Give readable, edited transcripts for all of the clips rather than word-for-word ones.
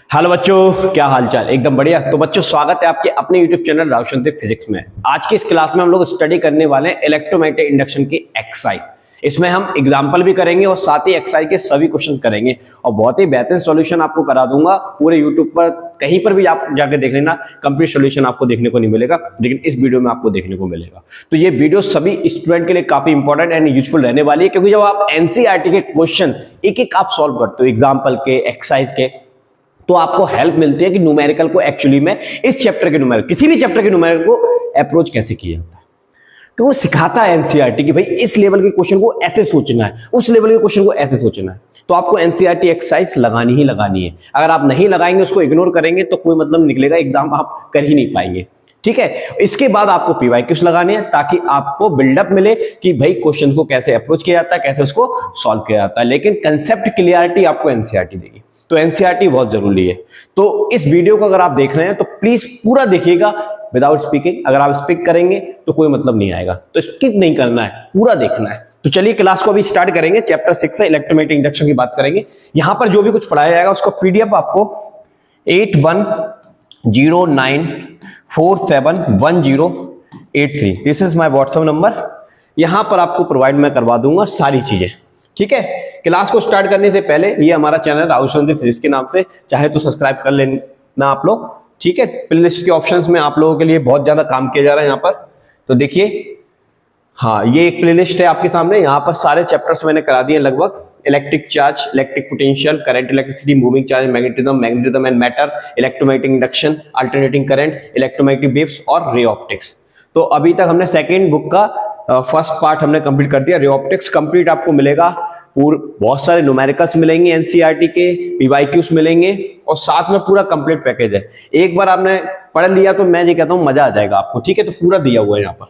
Hello बच्चों, क्या हालचाल। एकदम बढ़िया। तो बच्चों, स्वागत है आपके अपने यूट्यूब चैनल रावशंती फिजिक्स में। आज की इस क्लास में हम लोग स्टडी करने वाले हैं इलेक्ट्रोमैग्नेटिक इंडक्शन की एक्सरसाइज। इसमें हम एग्जांपल भी करेंगे और साथ ही एक्सरसाइज के सभी क्वेश्चन करेंगे और बहुत ही बेहतरीन सॉल्यूशन आपको करा दूंगा। पूरे यूट्यूब पर कहीं पर भी आप जाकर देख लेना, कंप्लीट सॉल्यूशन आपको देखने को नहीं मिलेगा, लेकिन इस वीडियो में आपको देखने को मिलेगा। तो ये वीडियो सभी स्टूडेंट के लिए काफी इंपॉर्टेंट एंड यूजफुल रहने वाली है, क्योंकि जब आप एनसीईआरटी के क्वेश्चन एक एक आप सॉल्व करते हो एग्जाम्पल के, एक्सरसाइज के, तो आपको हेल्प मिलती है कि न्यूमेरिकल को एक्चुअली में इस चैप्टर के न्यूमेरिकल, किसी भी चैप्टर के न्यूमेरिकल को अप्रोच कैसे किया जाता है। तो वो सिखाता है एनसीईआरटी कि भाई इस लेवल के क्वेश्चन को ऐसे सोचना है, उस लेवल के क्वेश्चन को ऐसे सोचना है। तो आपको एनसीईआरटी एक्सरसाइज लगानी ही लगानी है। अगर आप नहीं लगाएंगे, उसको इग्नोर करेंगे, तो कोई मतलब निकलेगा, एग्जाम आप कर ही नहीं पाएंगे। ठीक है। इसके बाद आपको पीवाईक्यूज लगाने हैं ताकि आपको बिल्डअप मिले कि भाई क्वेश्चन को कैसे अप्रोच किया जाता है, कैसे उसको सॉल्व किया जाता है। लेकिन कंसेप्ट क्लियरिटी आपको एनसीईआरटी देगी। तो एनसीईआरटी बहुत जरूरी है। तो इस वीडियो को अगर आप देख रहे हैं तो प्लीज पूरा देखिएगा विदाउट स्पीकिंग। अगर आप स्पीक करेंगे तो कोई मतलब नहीं आएगा, तो स्किप नहीं करना है, पूरा देखना है। तो चलिए क्लास को अभी स्टार्ट करेंगे। चैप्टर 6 से इलेक्ट्रोमैग्नेटिक इंडक्शन की बात करेंगे। यहां पर जो भी कुछ पढ़ाया जाएगा उसका पीडीएफ आपको 8109471083, this is my WhatsApp number. यहां पर आपको प्रोवाइड मैं करवा दूंगा सारी चीजें। ठीक है। क्लास को स्टार्ट करने से पहले ये हमारा चैनल रावशंती फिजिक्स के नाम से चाहे तो सब्सक्राइब कर लेना आप लोग। ठीक है। प्लेलिस्ट के ऑप्शंस में आप लोगों के लिए बहुत ज्यादा काम किया जा रहा है यहाँ पर। तो देखिए, हाँ, ये एक प्लेलिस्ट है आपके सामने। यहाँ पर सारे चैप्टर्स मैंने करा दिए लगभग। Electric charge, electric potential, current, electricity, moving charge, magnetism and matter, electromagnetic induction, alternating current, electromagnetic waves और रे ऑप्टिक्स। तो अभी तक हमने सेकेंड बुक का फर्स्ट पार्ट हमने कंप्लीट कर दिया। रे ऑप्टिक्स कंप्लीट आपको मिलेगा। बहुत सारे न्यूमेरिकल्स मिलेंगे एनसीईआरटी के, पीवाईक्यूज मिलेंगे और साथ में पूरा कंप्लीट पैकेज है। एक बार आपने पढ़ लिया तो मैं ये कहता हूं मजा आ जाएगा आपको। ठीक है। तो पूरा दिया हुआ है यहाँ पर।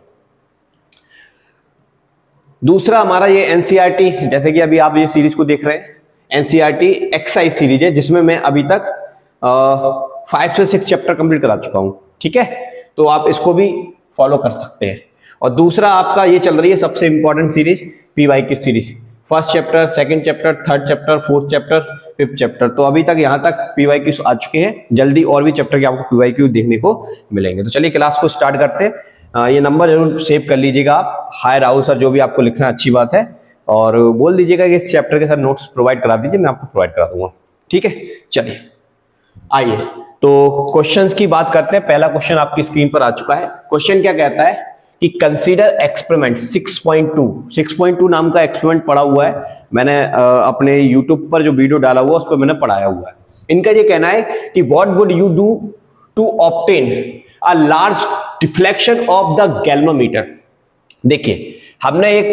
दूसरा हमारा ये एनसीईआरटी, जैसे कि अभी आप ये सीरीज को देख रहे हैं, एनसीईआरटी एक्सरसाइज सीरीज है, जिसमें मैं अभी तक 5 से 6 चैप्टर कंप्लीट करा चुका हूं। ठीक है। तो आप इसको भी फॉलो कर सकते हैं। और दूसरा आपका ये चल रही है सबसे important series, PYQ series. First chapter, second chapter, third chapter, fourth chapter, fifth chapter. तो अभी तक यहाँ तक पीवाईक्यू आ चुके हैं। जल्दी और भी चैप्टर के आपको पीवाईक्यू देखने को मिलेंगे। तो चलिए क्लास को स्टार्ट करते हैं। ये नंबर जरूर सेव कर लीजिएगा आप। हाय राहुल सर, जो भी आपको लिखना है अच्छी बात है, और बोल दीजिएगा कि इस चैप्टर के साथ नोट्स प्रोवाइड करा दीजिए, मैं आपको प्रोवाइड करा दूंगा। ठीक है। चलिए आइए तो क्वेश्चंस की बात करते हैं। पहला क्वेश्चन आपकी स्क्रीन पर आ चुका है। क्वेश्चन क्या कहता है कि कंसीडर एक्सपेरिमेंट 6.2 नाम का एक्सपेरिमेंट पढ़ा हुआ है मैंने अपने यूट्यूब पर जो वीडियो डाला हुआ उस पर मैंने पढ़ाया हुआ है। इनका ये कहना है कि what would you do to obtain a large deflection of the galvanometer. देखिए, हमने एक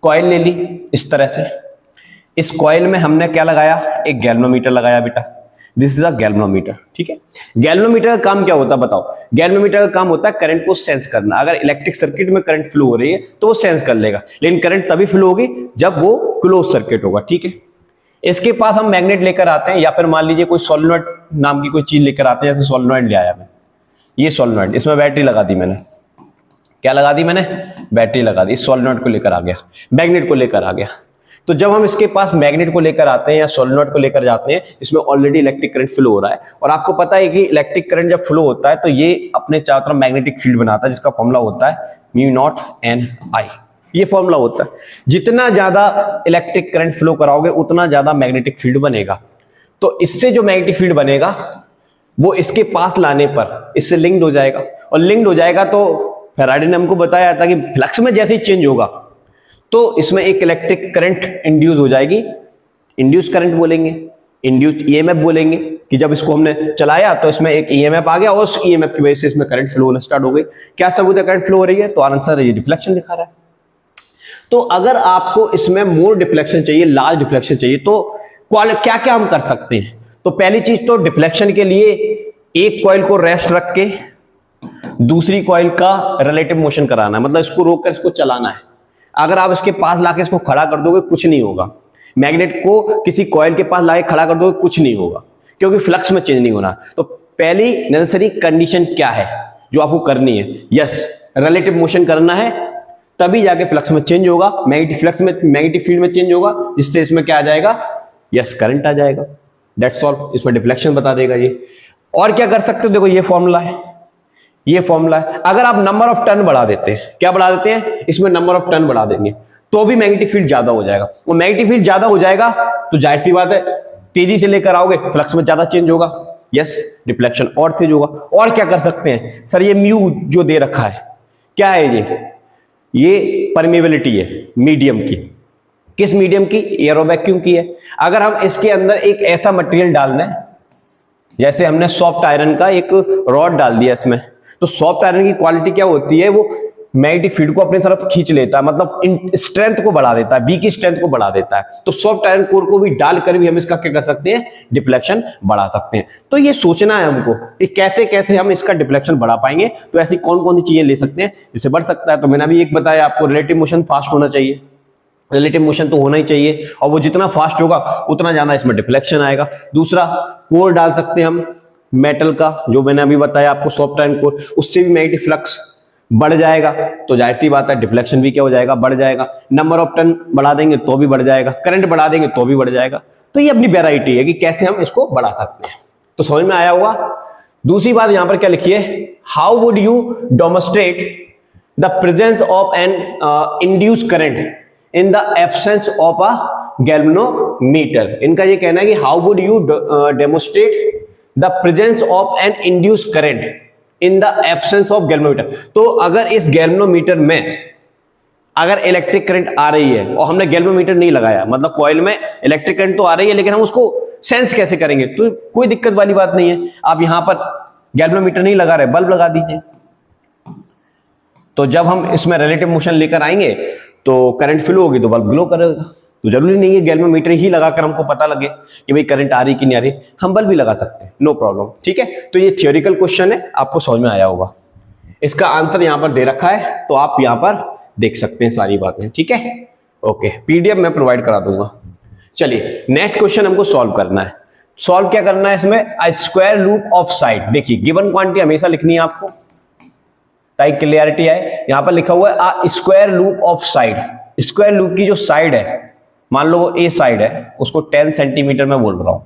कॉइल ले ली इस तरह से। इस कॉइल में हमने क्या लगाया, एक गैल्वेनोमीटर लगाया बेटा। This is a galvanometer. ठीक है। गैल्वेनोमीटर का काम क्या होता है बताओ। गैल्वेनोमीटर का काम होता है करंट को सेंस करना। अगर इलेक्ट्रिक सर्किट में करंट फ्लो हो रही है तो वो सेंस कर लेगा, लेकिन करंट तभी फ्लो होगी जब वो क्लोज सर्किट होगा। ठीक है। इसके पास हम मैग्नेट लेकर आते हैं, या फिर मान लीजिए कोई सोलेनॉइड नाम की कोई चीज लेकर आते हैं। जैसे सोलेनॉइड ले आया मैं, ये सोलेनॉइड, इसमें बैटरी लगा दी मैंने। क्या लगा दी मैंने? बैटरी लगा दी। सोलेनॉइड को लेकर आ गया, मैग्नेट को लेकर आ गया। तो जब हम इसके पास मैग्नेट को लेकर आते हैं या सोलेनॉइड को लेकर जाते हैं, इसमें ऑलरेडी इलेक्ट्रिक करंट फ्लो हो रहा है, और आपको पता है कि इलेक्ट्रिक करंट जब फ्लो होता है तो ये अपने चारों तरफ मैग्नेटिक फील्ड बनाता है, जिसका फॉर्मूला होता है μ0 n I। ये फॉर्मूला होता है। जितना ज्यादा इलेक्ट्रिक करंट फ्लो कराओगे उतना ज्यादा मैग्नेटिक फील्ड बनेगा। तो इससे जो मैग्नेटिक फील्ड बनेगा वो इसके पास लाने पर इससे लिंक्ड हो जाएगा, और लिंक्ड हो जाएगा तो फैराडे ने हमको बताया था कि फ्लक्स में जैसे ही चेंज होगा तो इसमें एक इलेक्ट्रिक करंट इंड्यूस हो जाएगी। इंड्यूस करंट बोलेंगे, इंड्यूस्ड ईएमएफ बोलेंगे, कि जब इसको हमने चलाया तो इसमें एक ईएमएफ आ गया और उस ईएमएफ की वजह से इसमें करंट फ्लो होना स्टार्ट हो गई। क्या सबूत है करंट फ्लो हो रही है? तो आंसर ये डिफ्लेक्शन दिखा रहा है। तो अगर आपको इसमें मोर डिफ्लेक्शन चाहिए, लार्ज डिफ्लेक्शन चाहिए, तो क्या क्या हम कर सकते हैं? तो पहली चीज तो डिफ्लेक्शन के लिए एक कॉइल को रेस्ट रख के दूसरी कॉइल का रिलेटिव मोशन कराना है, मतलब इसको रोक कर इसको चलाना है। अगर आप इसके पास लाके इसको खड़ा कर दोगे कुछ नहीं होगा। मैग्नेट को किसी कॉइल के पास लाके खड़ा कर दोगे कुछ नहीं होगा, क्योंकि फ्लक्स में चेंज नहीं होना। तो पहली नेसेसरी कंडीशन क्या है जो आपको करनी है? यस, रिलेटिव मोशन करना है, तभी जाके फ्लक्स में चेंज होगा, मैग्नेटिक फ्लक्स में, मैग्नेटिक फील्ड में चेंज होगा, जिससे इसमें क्या आ जाएगा? यस, करंट आ जाएगा। दैट्स ऑल, इसमें डिफ्लेक्शन बता देगा ये। और क्या कर सकते हो, देखो ये फॉर्मूला है, ये फॉर्मूला है। अगर आप नंबर ऑफ टर्न बढ़ा देते हैं, क्या बढ़ा देते हैं, इसमें नंबर ऑफ टर्न बढ़ा देंगे तो भी मैग्नेटिक फील्ड ज्यादा हो जाएगा। वो मैग्नेटिक फील्ड ज्यादा हो जाएगा तो जाहिर सी बात है तेजी से लेकर आओगे, फ्लक्स में ज्यादा चेंज होगा, यस, डिफ्लेक्शन और तेज होगा। और क्या कर सकते हैं सर, ये म्यू जो दे रखा है क्या है, ये परमेबिलिटी है मीडियम की। किस मीडियम की, एयर और वैक्यूम की है। अगर हम इसके अंदर एक ऐसा मटेरियल डाल दें, जैसे हमने सॉफ्ट आयरन का एक रॉड डाल दिया इसमें, तो सॉफ्ट आयरन की क्वालिटी क्या होती है, वो मैग्नेटिक फील्ड को अपनी तरफ खींच लेता है, मतलब स्ट्रेंथ को बढ़ा देता है, बी की स्ट्रेंथ को बढ़ा देता है। तो सॉफ्ट आयरन कोर को भी डालकर भी हम इसका क्या कर सकते हैं, डिफ्लेक्शन बढ़ा सकते हैं। तो ये सोचना है हमको कि कैसे कैसे हम इसका डिफ्लेक्शन बढ़ा पाएंगे। तो ऐसी कौन कौन सी चीजें ले सकते हैं जिससे बढ़ सकता है। तो मैंने अभी एक बताया आपको, रिलेटिव मोशन फास्ट होना चाहिए, रिलेटिव मोशन तो होना ही चाहिए, और वो जितना फास्ट होगा उतना ज्यादा इसमें डिफ्लेक्शन आएगा। दूसरा, कोर डाल सकते हैं हम मेटल का, जो मैंने अभी बताया आपको, सॉफ्ट आयरन कोर, उससे भी मैग्नेटिक फ्लक्स बढ़ जाएगा, तो जाहिर सी बात है डिफ्लेक्शन भी क्या हो जाएगा, बढ़ जाएगा। नंबर ऑफ टर्न बढ़ा देंगे तो भी बढ़ जाएगा, करंट बढ़ा देंगे तो भी बढ़ जाएगा। तो ये अपनी वेराइटी है कि कैसे हम इसको बढ़ा सकते हैं। तो समझ में आया होगा। दूसरी बात यहां पर क्या लिखी है, how would you demonstrate the presence of an induced current in the absence of a galvanometer. इनका ये कहना है कि how would you demonstrate the presence of an induced current in the absence of galvanometer. तो अगर इस galvanometer में अगर इलेक्ट्रिक करंट आ रही है और हमने गैल्वेनोमीटर नहीं लगाया, मतलब कॉइल में इलेक्ट्रिक करंट तो आ रही है लेकिन हम उसको सेंस कैसे करेंगे, तो कोई दिक्कत वाली बात नहीं है। आप यहां पर गैल्वेनोमीटर नहीं लगा रहे, बल्ब लगा दीजिए, तो जब हम इसमें रिलेटिव मोशन लेकर आएंगे तो करंट फ्लो होगी तो बल्ब ग्लो करेगा। तो जरूरी नहीं है गैल्वेनोमीटर ही लगाकर हमको पता लगे कि भाई करंट आ रही कि नहीं आ रही, हम बल्ब भी लगा सकते हैं, नो प्रॉब्लम। ठीक है, तो ये थियोरिकल क्वेश्चन है, आपको समझ में आया होगा। इसका आंसर यहां पर दे रखा है, तो आप यहां पर देख सकते हैं सारी बातें। ठीक है, ओके, पीडीएफ मैं प्रोवाइड करा दूंगा। चलिए नेक्स्ट क्वेश्चन हमको सॉल्व करना है। सॉल्व क्या करना है इसमें, a square loop of side. देखिए गिवन क्वांटिटी हमेशा लिखनी है आपको ताकि क्लियरिटी आए। यहां पर लिखा हुआ है a square loop of side. Square loop की जो साइड है, मान लो वो ए साइड है, उसको 10 सेंटीमीटर में बोल रहा हूं।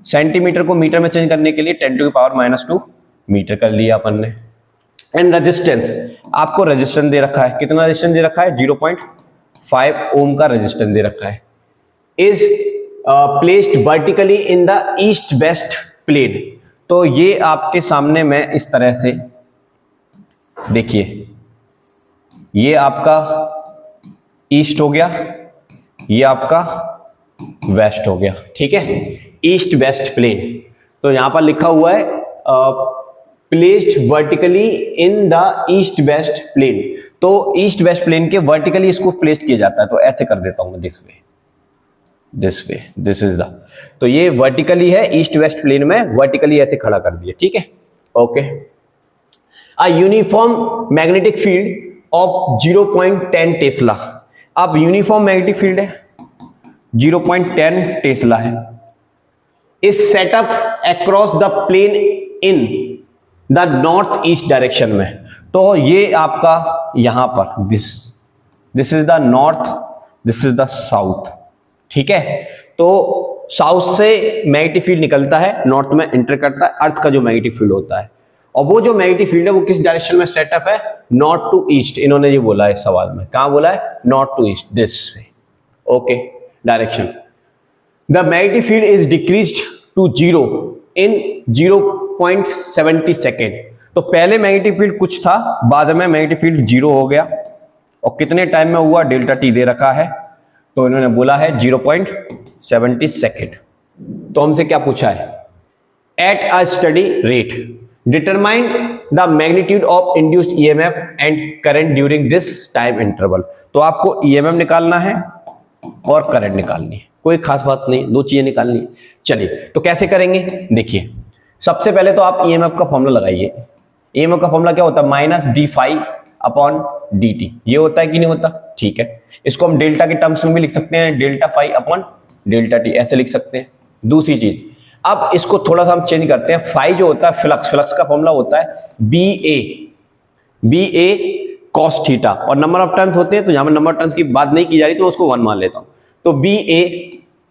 सेंटीमीटर को मीटर में चेंज करने के लिए 10⁻⁻² मीटर कर लिया अपन ने। एंड रेजिस्टेंस, आपको रेजिस्टेंस दे रखा है, कितना रेजिस्टेंस दे रखा है, 0.5 ओम का रेजिस्टेंस दे रखा है। Is placed vertically in the east west plane. तो ये आपके सामने मैं इस तरह से देखिए, ये आपका ईस्ट हो गया, ये आपका वेस्ट हो गया। ठीक है, ईस्ट वेस्ट प्लेन। तो यहां पर लिखा हुआ है placed vertically in the east west plane. तो ईस्ट वेस्ट प्लेन के वर्टिकली इसको प्लेस किया जाता है। तो ऐसे कर देता हूं मैं, this way, this is the, तो ये वर्टिकली है, ईस्ट वेस्ट प्लेन में वर्टिकली ऐसे खड़ा कर दिया। ठीक है, okay. A uniform magnetic field of 0.10 tesla. अब यूनिफॉर्म मैग्नेटिक फील्ड है, 0.10 टेस्ला है, is set up across the plane in the north east direction में। तो ये आपका यहां पर this is the north, this is the south. ठीक है, तो साउथ से मैग्नेटिक फील्ड निकलता है, नॉर्थ में एंटर करता है, अर्थ का जो मैग्नेटिक फील्ड होता है। और वो जो मैग्नेटिक फील्ड है वो किस डायरेक्शन में सेटअप है, नॉर्थ टू ईस्ट। इन्होंने ये बोला है सवाल में, कहां बोला है, north to east, this way, okay, direction. The magnetic field is decreased to 0 in 0.70 second. तो पहले मैग्नेटिक फील्ड कुछ था, बाद में मैग्नेटिक फील्ड 0 हो गया, और कितने टाइम में हुआ, डेल्टा टी दे रखा है, तो इन्होंने बोला है 0.70 सेकेंड। तो हमसे क्या पूछा है, at a study rate determine the magnitude of induced EMF and current during this time interval. तो आपको ईएमएफ निकालना है और करंट निकालनी है, कोई खास बात नहीं, दो चीजें निकालनी है। चलिए तो कैसे करेंगे, देखिए सबसे पहले तो आप ईएमएफ का फॉर्मूला लगाइए। ईएमएफ का फॉर्मूला क्या होता है, -d∅/dt। ये होता है कि नहीं होता, ठीक है। इसको हम डेल्टा के टर्म्स में भी लिख सकते हैं, ΔΦ/Δt, ऐसे लिख सकते हैं। दूसरी चीज, अब इसको थोड़ा सा हम चेंज करते हैं। फाई जो होता है फ्लक्स का फॉर्मूला होता है BA cos थीटा, और नंबर ऑफ टर्न्स होते हैं, तो यहां पर नंबर ऑफ टर्न्स की बात नहीं की जा रही तो उसको 1 मान लेता हूं। तो BA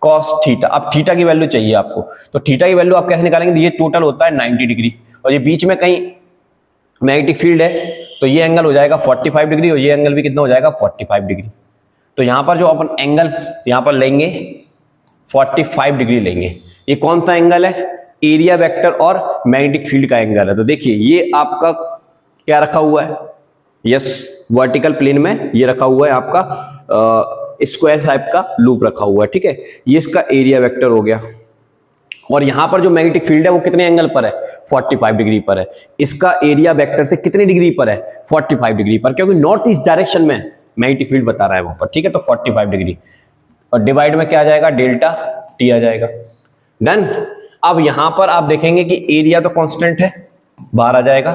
कॉस थीटा। अब थीटा की वैल्यू चाहिए आपको, तो थीटा की वैल्यू आप कैसे निकालेंगे? ये टोटल होता है 90 डिग्री और ये बीच में कहीं मैग्नेटिक फील्ड है, तो ये एंगल हो जाएगा 45 डिग्री और ये एंगल भी कितना हो जाएगा 45 डिग्री। तो यहां पर जो अपन एंगल यहां पर लेंगे 45 डिग्री लेंगे। ये कौन सा एंगल है? एरिया वेक्टर और मैग्नेटिक फील्ड का एंगल है। तो देखिए ये आपका क्या रखा हुआ है? यस, वर्टिकल प्लेन में ये रखा हुआ है आपका स्क्वायर टाइप का लूप रखा हुआ है, ठीक है। ये इसका एरिया वेक्टर हो गया और यहां पर जो मैग्नेटिक फील्ड है वो कितने एंगल पर है? 45 डिग्री पर है। इसका एरिया वेक्टर से कितनी डिग्री पर है? 45 डिग्री पर, क्योंकि नॉर्थ ईस्ट डायरेक्शन में मैग्नेटिक फील्ड बता रहा है वहां पर, ठीक है। तो 45 डिग्री और डिवाइड में क्या आ जाएगा? डेल्टा टी आ जाएगा। डन। अब यहां पर आप देखेंगे कि एरिया तो कांस्टेंट है, बाहर आ जाएगा।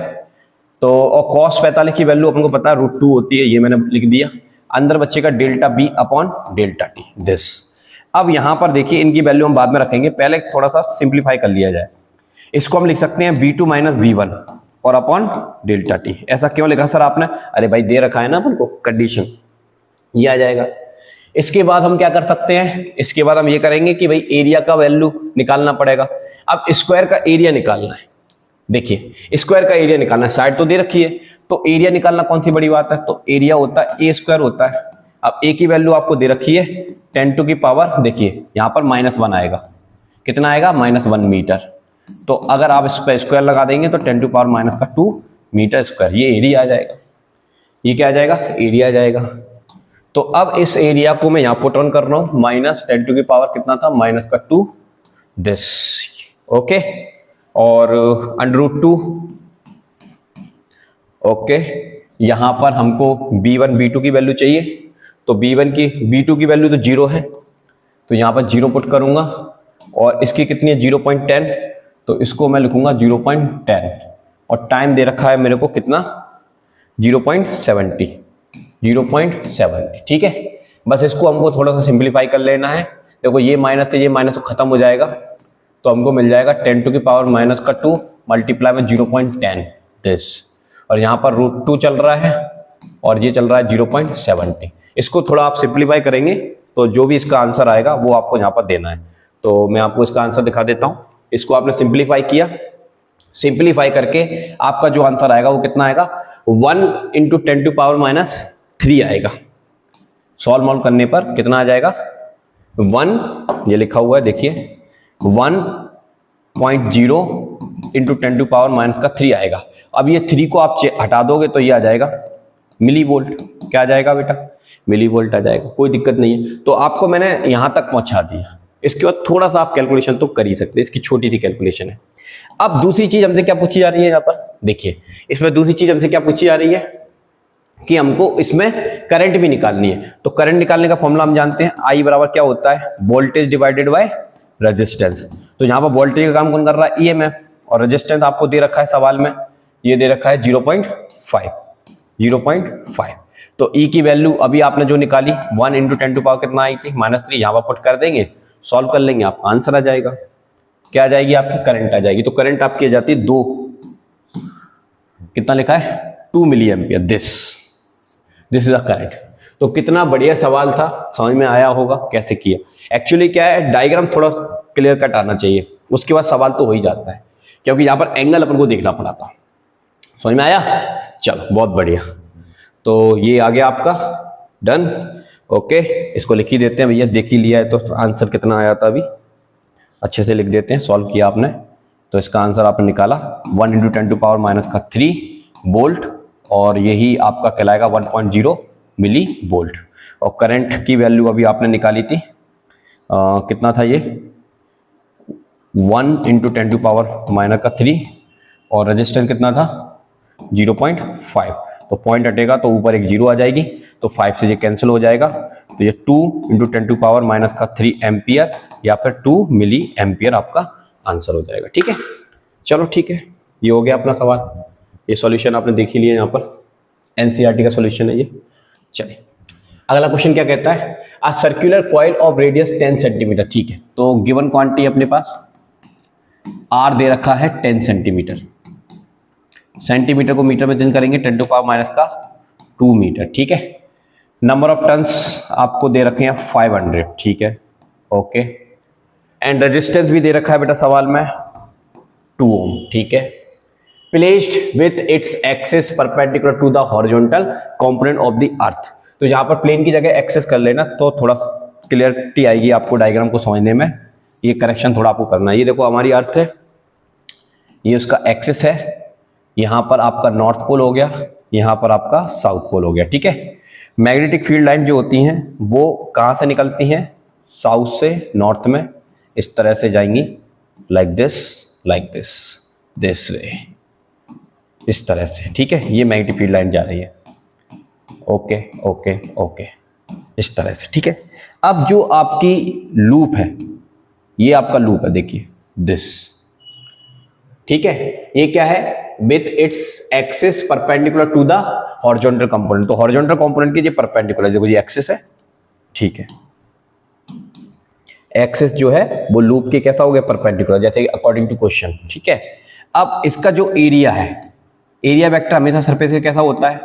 तो और cos 45 की वैल्यू अपन को पता है √2 होती है, ये मैंने लिख दिया। अंदर बचेगा delta B upon delta T, this. अब यहां पर देखिए इनकी वैल्यू हम बाद में रखेंगे, पहले थोड़ा सा सिंप्लीफाई कर लिया जाए। इसको हम लिख सकते हैं v2 माइनस v1 और अपॉन डेल्टा टी। ऐसा क्यों लिखा सर आपने? अरे भाई दे रखा है ना अपन को कंडीशन, ये आ जाएगा। इसके बाद हम क्या कर सकते हैं? इसके बाद हम ये करेंगे कि भाई एरिया का वैल्यू निकालना पड़ेगा। अब स्क्वायर का एरिया निकालना है। देखिए स्क्वायर का एरिया निकालना है, साइड तो दे रखी है, तो एरिया निकालना कौन सी बड़ी बात है? तो एरिया होता है ए स्क्वायर होता है। अब ए की वैल्यू आपको दे रखी है 10 टू की पावर, देखिए यहां पर -1 आएगा। कितना आएगा? -1 मीटर। तो अगर आप इस पर स्क्वायर लगा देंगे तो 10 टू पावर -2 मीटर स्क्वायर, ये एरिया आ जाएगा। ये क्या आ जाएगा? एरिया आ जाएगा। तो अब इस एरिया को मैं यहां पुट ऑन कर रहा हूं, -10 टू की पावर कितना था? -2 दिस, ओके। और √2, ओके। यहां पर हमको b1 b2 की वैल्यू चाहिए, तो b2 की वैल्यू तो 0 है, तो यहां पर 0 पुट करूंगा। और इसकी कितनी है? 0.10, तो इसको मैं लिखूंगा 0.10 और टाइम दे रखा है मेरे को कितना? 0.70, ठीक है। बस इसको हमको थोड़ा सा सिंप्लीफाई कर लेना है। देखो ये माइनस से ये माइनस तो खत्म हो जाएगा, तो हमको मिल जाएगा 10 टू की पावर -2 मल्टीप्लाई में 0.10 दिस। और यहाँ पर √2 चल रहा है और ये चल रहा है 0.70। इसको थोड़ा आप सिंप्लीफाई करेंगे तो जो भी इसका आंसर आएगा वो आपको यहाँ पर देना है। तो मैं आपको इसका आंसर दिखा देता हूँ। इसको आपने सिंप्लीफाई किया, सिंप्लीफाई करके आपका जो आंसर आएगा वो कितना आएगा? 1 × 10 टू पावर -3 आएगा। सॉल्व मॉल्व करने पर कितना आ जाएगा? 1, ये लिखा हुआ है देखिए, 1.0 × 10 टू पावर -3 आएगा। अब ये 3 को आप हटा दोगे तो ये आ जाएगा मिली वोल्ट। क्या आ जाएगा बेटा? मिली वोल्ट आ जाएगा, कोई दिक्कत नहीं है। तो आपको मैंने यहां तक पहुंचा दिया। इसके बाद थोड़ा सा आप कैलकुलेशन तो कर ही सकते हैं, इसकी छोटी सी कैलकुलेशन है। अब दूसरी चीज हमसे क्या पूछी जा रही है यहाँ पर? देखिए इसमें दूसरी चीज हमसे क्या पूछी जा रही है कि हमको इसमें करंट भी निकालनी है। तो करंट निकालने का फॉर्मूला हम जानते हैं, I बराबर क्या होता है? Voltage divided by resistance. तो यहाँ पर वोल्टेज का काम कौन कर रहा है? EMF। और रेजिस्टेंस आपको दे रखा है सवाल में, ये दे रखा है 0.5। तो E की वैल्यू अभी आपने जो निकाली 1 × 10 टू पावर कितना आई थी? -3। यहाँ पर पुट कर देंगे, सॉल्व कर लेंगे, आपका आंसर आ जाएगा। क्या आ जाएगी? आपकी करंट आ जाएगी। तो करंट आपकी आ जाती है 2, कितना लिखा है? 2 milliampere. This is a current. तो कितना बढ़िया सवाल था, समझ में आया होगा कैसे किया। एक्चुअली क्या है, डायग्राम थोड़ा क्लियर कट आना चाहिए, उसके बाद सवाल तो हो ही जाता है, क्योंकि यहाँ पर एंगल अपन को देखना पड़ा था। समझ में आया? चलो बहुत बढ़िया। तो ये आ गया आपका डन, ओके। इसको लिख ही देते हैं भैया, देख ही लिया है तो आंसर कितना आया था अभी अच्छे से लिख देते हैं। सॉल्व किया आपने तो इसका आंसर आपने निकाला 1 × 10 टू पावर -3 वोल्ट, और यही आपका कहलाएगा 1.0 मिली वोल्ट। और करंट की वैल्यू अभी आपने निकाली थी, कितना था ये? 1 × 10 टू पावर -3 और रेजिस्टेंस कितना था? 0.5। तो पॉइंट हटेगा तो ऊपर एक 0 आ जाएगी, तो 5 से ये कैंसिल हो जाएगा। तो ये 2 × 10 टू पावर -3 एम्पियर या फिर 2 मिली एम्पियर आपका आंसर हो जाएगा। ठीक है, चलो ठीक है, ये हो गया अपना सवाल। ये सॉल्यूशन आपने देख ही लिया, यहाँ पर एनसीईआरटी का सॉल्यूशन है ये। चलिए अगला क्वेश्चन क्या कहता है, a circular coil of radius 10 centimetre. ठीक है, तो गिवन क्वांटिटी अपने पास आर दे रखा है 10 सेंटीमीटर। सेंटीमीटर को मीटर में चेंज करेंगे 10 टू पावर -2 मीटर। ठीक है, नंबर ऑफ टन्स आपको दे रखे हैं 500। ठीक है, ओके। एंड रेजिस्टेंस भी दे रखा है बेटा सवाल में 2 ओम, ठीक है। Placed with its axis perpendicular to the horizontal component of the earth. तो यहां पर प्लेन की जगह एक्सिस कर लेना तो थोड़ा क्लियरिटी आएगी आपको डायग्राम को समझने में। ये करेक्शन थोड़ा आपको करना है। ये देखो हमारी अर्थ है, ये उसका एक्सिस है, यहां पर आपका नॉर्थ पोल हो गया, यहां पर आपका साउथ पोल हो गया, ठीक है। मैग्नेटिक फील्ड लाइन जो होती हैं वो कहां से निकलती हैं, साउथ से नॉर्थ में इस तरह से जाएंगी, लाइक दिस दिस वे, इस तरह से, ठीक है। ये मैग्नेटिक फील्ड लाइन जा रही है, ओके ओके ओके, इस तरह से, ठीक है। अब जो आपकी लूप है, ये आपका लूप है, देखिए दिस, ठीक है। ये क्या है, with its axis perpendicular to the horizontal component. तो हॉरिजॉन्टल कंपोनेंट की ये परपेंडिकुलर, देखो ये एक्सिस है, ठीक है। एक्सिस जो है वो लूप के कैसा हो गया, परपेंडिकुलर, जैसे अकॉर्डिंग टू क्वेश्चन, ठीक है। अब इसका जो एरिया है, एरिया वेक्टर हमेशा सरफेस का कैसा होता है,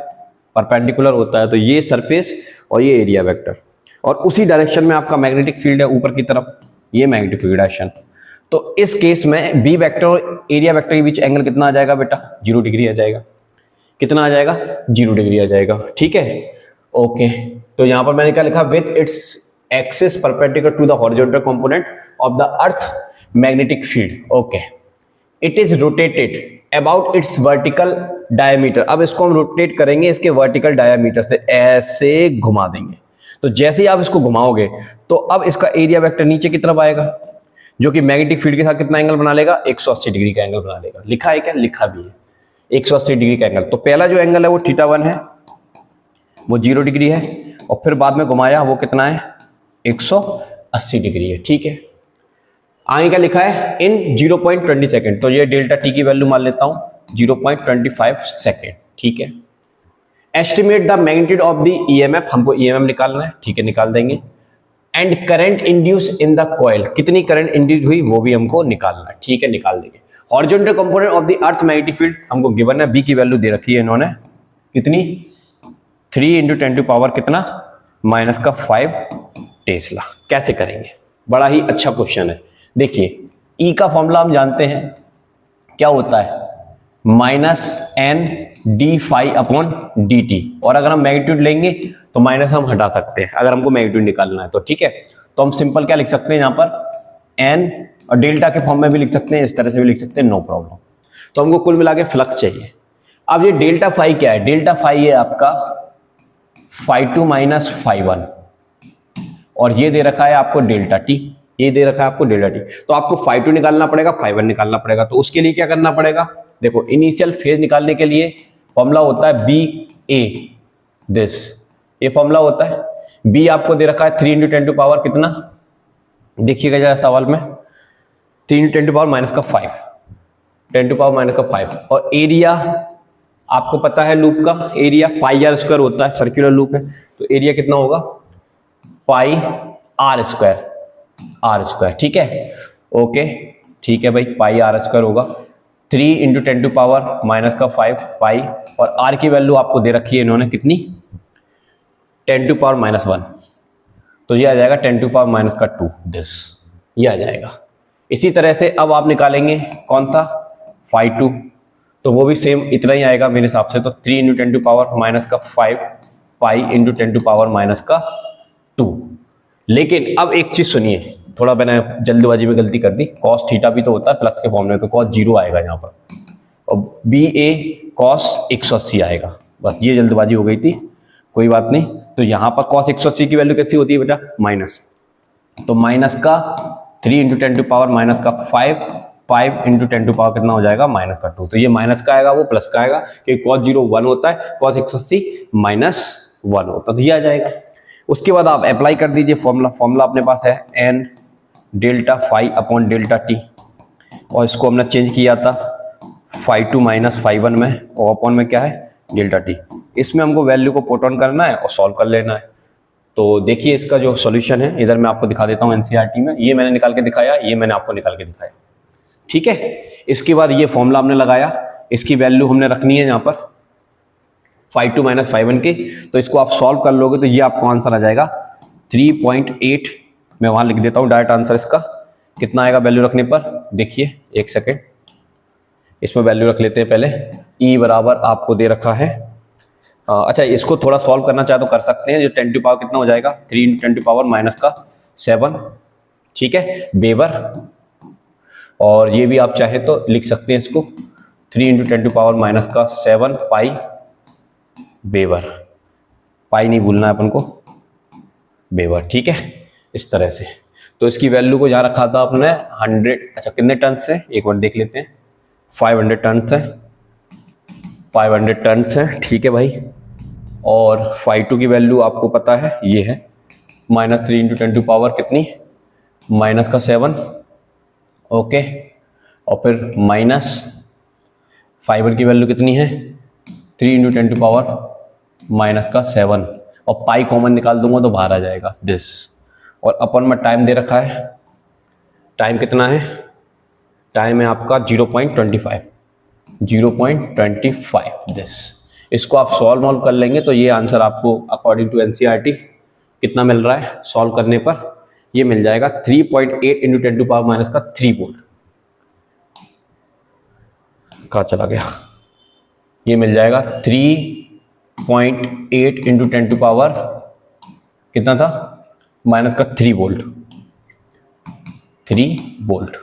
परपेंडिकुलर होता है। तो ये सरफेस और ये एरिया वेक्टर, और उसी डायरेक्शन में आपका मैग्नेटिक फील्ड है ऊपर की तरफ, ये मैग्नेटिक फील्ड डायरेक्शन। तो इस केस में बी वेक्टर और एरिया वेक्टर के बीच एंगल कितना आ जाएगा बेटा, 0 डिग्री आ जाएगा। कितना आ जाएगा, 0 डिग्री आ जाएगा, ठीक है, ओके। तो यहां पर मैंने क्या लिखा, with its axis perpendicular to the horizontal component of the earth magnetic field, okay. It is rotated about its vertical diameter. अब इसको हम रोटेट करेंगे इसके वर्टिकल डायमीटर से, ऐसे घुमा देंगे। तो जैसे ही आप इसको घुमाओगे तो अब इसका एरिया वेक्टर नीचे की तरफ आएगा, जो कि मैग्नेटिक फील्ड के साथ कितना एंगल बना लेगा, 180 डिग्री का एंगल बना लेगा। लिखा है क्या, लिखा भी है 180 डिग्री का एंगल। तो पहला जो एंगल है वो θ1 है, वो 0 डिग्री है, और फिर बाद में घुमाया वो कितना है, 180 डिग्री है, ठीक है। आगे क्या लिखा है, इन 0.20 सेकेंड। तो ये डेल्टा टी की वैल्यू मान लेता हूं 0.25 सेकेंड, ठीक है। Estimate the magnitude of the EMF, हमको ईएमएफ निकालना है, ठीक है, निकाल देंगे। And current induce in the coil, कितनी करंट इंड्यूस हुई वो भी हमको निकालना है, ठीक है, निकाल देंगे। Horizontal component of the earth magnetic field हमको गिवन है, बी की वैल्यू दे रखी है इन्होंने, कितनी, 3 × 10⁻, कितना, -5 टेस्ला। कैसे करेंगे, बड़ा ही अच्छा क्वेश्चन है। देखिए ई का फॉर्मूला हम जानते हैं, क्या होता है, -N/d∅/dt, और अगर हम मैग्नीट्यूड लेंगे तो माइनस हम हटा सकते हैं अगर हमको मैग्नीट्यूड निकालना है तो, ठीक है। तो हम सिंपल क्या लिख सकते हैं यहाँ पर, n, और डेल्टा के फॉर्म में भी लिख सकते हैं, इस तरह से भी लिख सकते हैं, नो प्रॉब्लम। तो हमको कुल मिला के फ्लक्स चाहिए। अब ये डेल्टा फाई क्या है, डेल्टा फाई है आपका φ2 - φ1, और ये दे रखा है आपको डेल्टा टी, ये दे रखा है आपको डेल्टा टी। तो आपको φ2 निकालना पड़ेगा, φ1 निकालना पड़ेगा। तो उसके लिए क्या करना पड़ेगा, देखो इनिशियल फेज निकालने के लिए फॉर्मूला होता है BA, दिस, ये फॉर्मूला होता है। B आपको दे रखा है 3 × 10⁻, कितना, देखिएगा जरा सवाल में, 3 × 10⁻⁵, 10⁻⁵, और एरिया आपको पता है लूप का एरिया πr² होता है, सर्कुलर लूप है, तो एरिया कितना होगा, πr², ठीक है, ओके, ठीक है भाई, πr² होगा, 3 × 10⁻⁵ पाई, और r की वैल्यू आपको दे रखी है इन्होंने, कितनी, 10⁻⁻1, तो ये आ जाएगा 10⁻⁻2, दिस, ये आ जाएगा। इसी तरह से अब आप निकालेंगे कौन सा, φ2, तो वो भी सेम इतना ही आएगा मेरे हिसाब से। तो 3 × 10⁻⁵ पाई × 10⁻⁻2। लेकिन अब एक चीज सुनिए, थोड़ा मैंने जल्दबाजी में गलती कर दी, cos थीटा भी तो होता है प्लस के फॉर्म में, तो cos 0 आएगा यहाँ पर, और BA cos 180 आएगा, बस ये जल्दबाजी हो गई थी, कोई बात नहीं। तो यहाँ पर cos 180 की वैल्यू कैसी होती है बेटा, माइनस, तो माइनस का 3 × 10⁻⁵, 5 × 10⁻, कितना हो जाएगा, -2। तो ये माइनस का आएगा, वो प्लस का आएगा, क्योंकि cos 0 1 होता है, cos 180 -1 होता है, तो ये आ जाएगा। उसके बाद आप अप्लाई कर दीजिए फॉर्मूला अपने पास है n ΔΦ/ΔT, और इसको हमने चेंज किया था φ2 - φ1 में, और अपॉन में क्या है, डेल्टा टी। इसमें हमको वैल्यू को पुट ऑन करना है और सॉल्व कर लेना है। तो देखिए इसका जो सॉल्यूशन है, इधर मैं आपको दिखा देता हूँ एनसीईआरटी में, ये मैंने निकाल के दिखाया, ये मैंने आपको निकाल के दिखाया, ठीक है। इसके बाद ये फॉर्मूला हमने लगाया, इसकी वैल्यू हमने रखनी है यहाँ पर φ2 - φ1 की। तो इसको आप सॉल्व कर लोगे तो ये आपको आंसर आ जाएगा 3.8 मैं वहां लिख देता हूं डायरेक्ट आंसर इसका कितना आएगा वैल्यू रखने पर। देखिए एक सेकेंड, इसमें वैल्यू रख लेते हैं पहले। ई बराबर आपको दे रखा है, अच्छा इसको थोड़ा सॉल्व करना चाहे तो कर सकते हैं। जो 10 टू पावर कितना हो जाएगा 3 इंटू 10 टू पावर माइनस का 7, ठीक है, वेबर। और ये भी आप चाहे तो लिख सकते हैं इसको 3 इंटू 10 टू पावर माइनस का 7 पाई वेबर। पाई नहीं भूलना है अपन को, वेबर, ठीक है, इस तरह से। तो इसकी वैल्यू को जहाँ रखा था आपने 100, अच्छा कितने टन है एक बार देख लेते हैं, 500 टन है, 500 टन है, ठीक है भाई। और φ2 की वैल्यू आपको पता है ये है -3 इंटू 10 टू पावर कितनी माइनस का 7, ओके। और फिर माइनस फाइबर की वैल्यू कितनी है 3 इंटू 10 टू पावर माइनस का 7, और पाई कॉमन निकाल दूंगा तो बाहर आ जाएगा दिस। और अपन में टाइम दे रखा है, टाइम कितना है, टाइम है आपका 0.25 दिस। इसको आप सॉल्व कर लेंगे तो ये आंसर आपको अकॉर्डिंग टू एनसीईआरटी कितना मिल रहा है सॉल्व करने पर, ये मिल जाएगा 3.8 इंटू 10 टू पावर माइनस का 3 वोल्ट। कहाँ चला गया, ये मिल जाएगा 3.8 इंटू 10 टू पावर कितना था माइनस का 3 वोल्ट, 3 वोल्ट,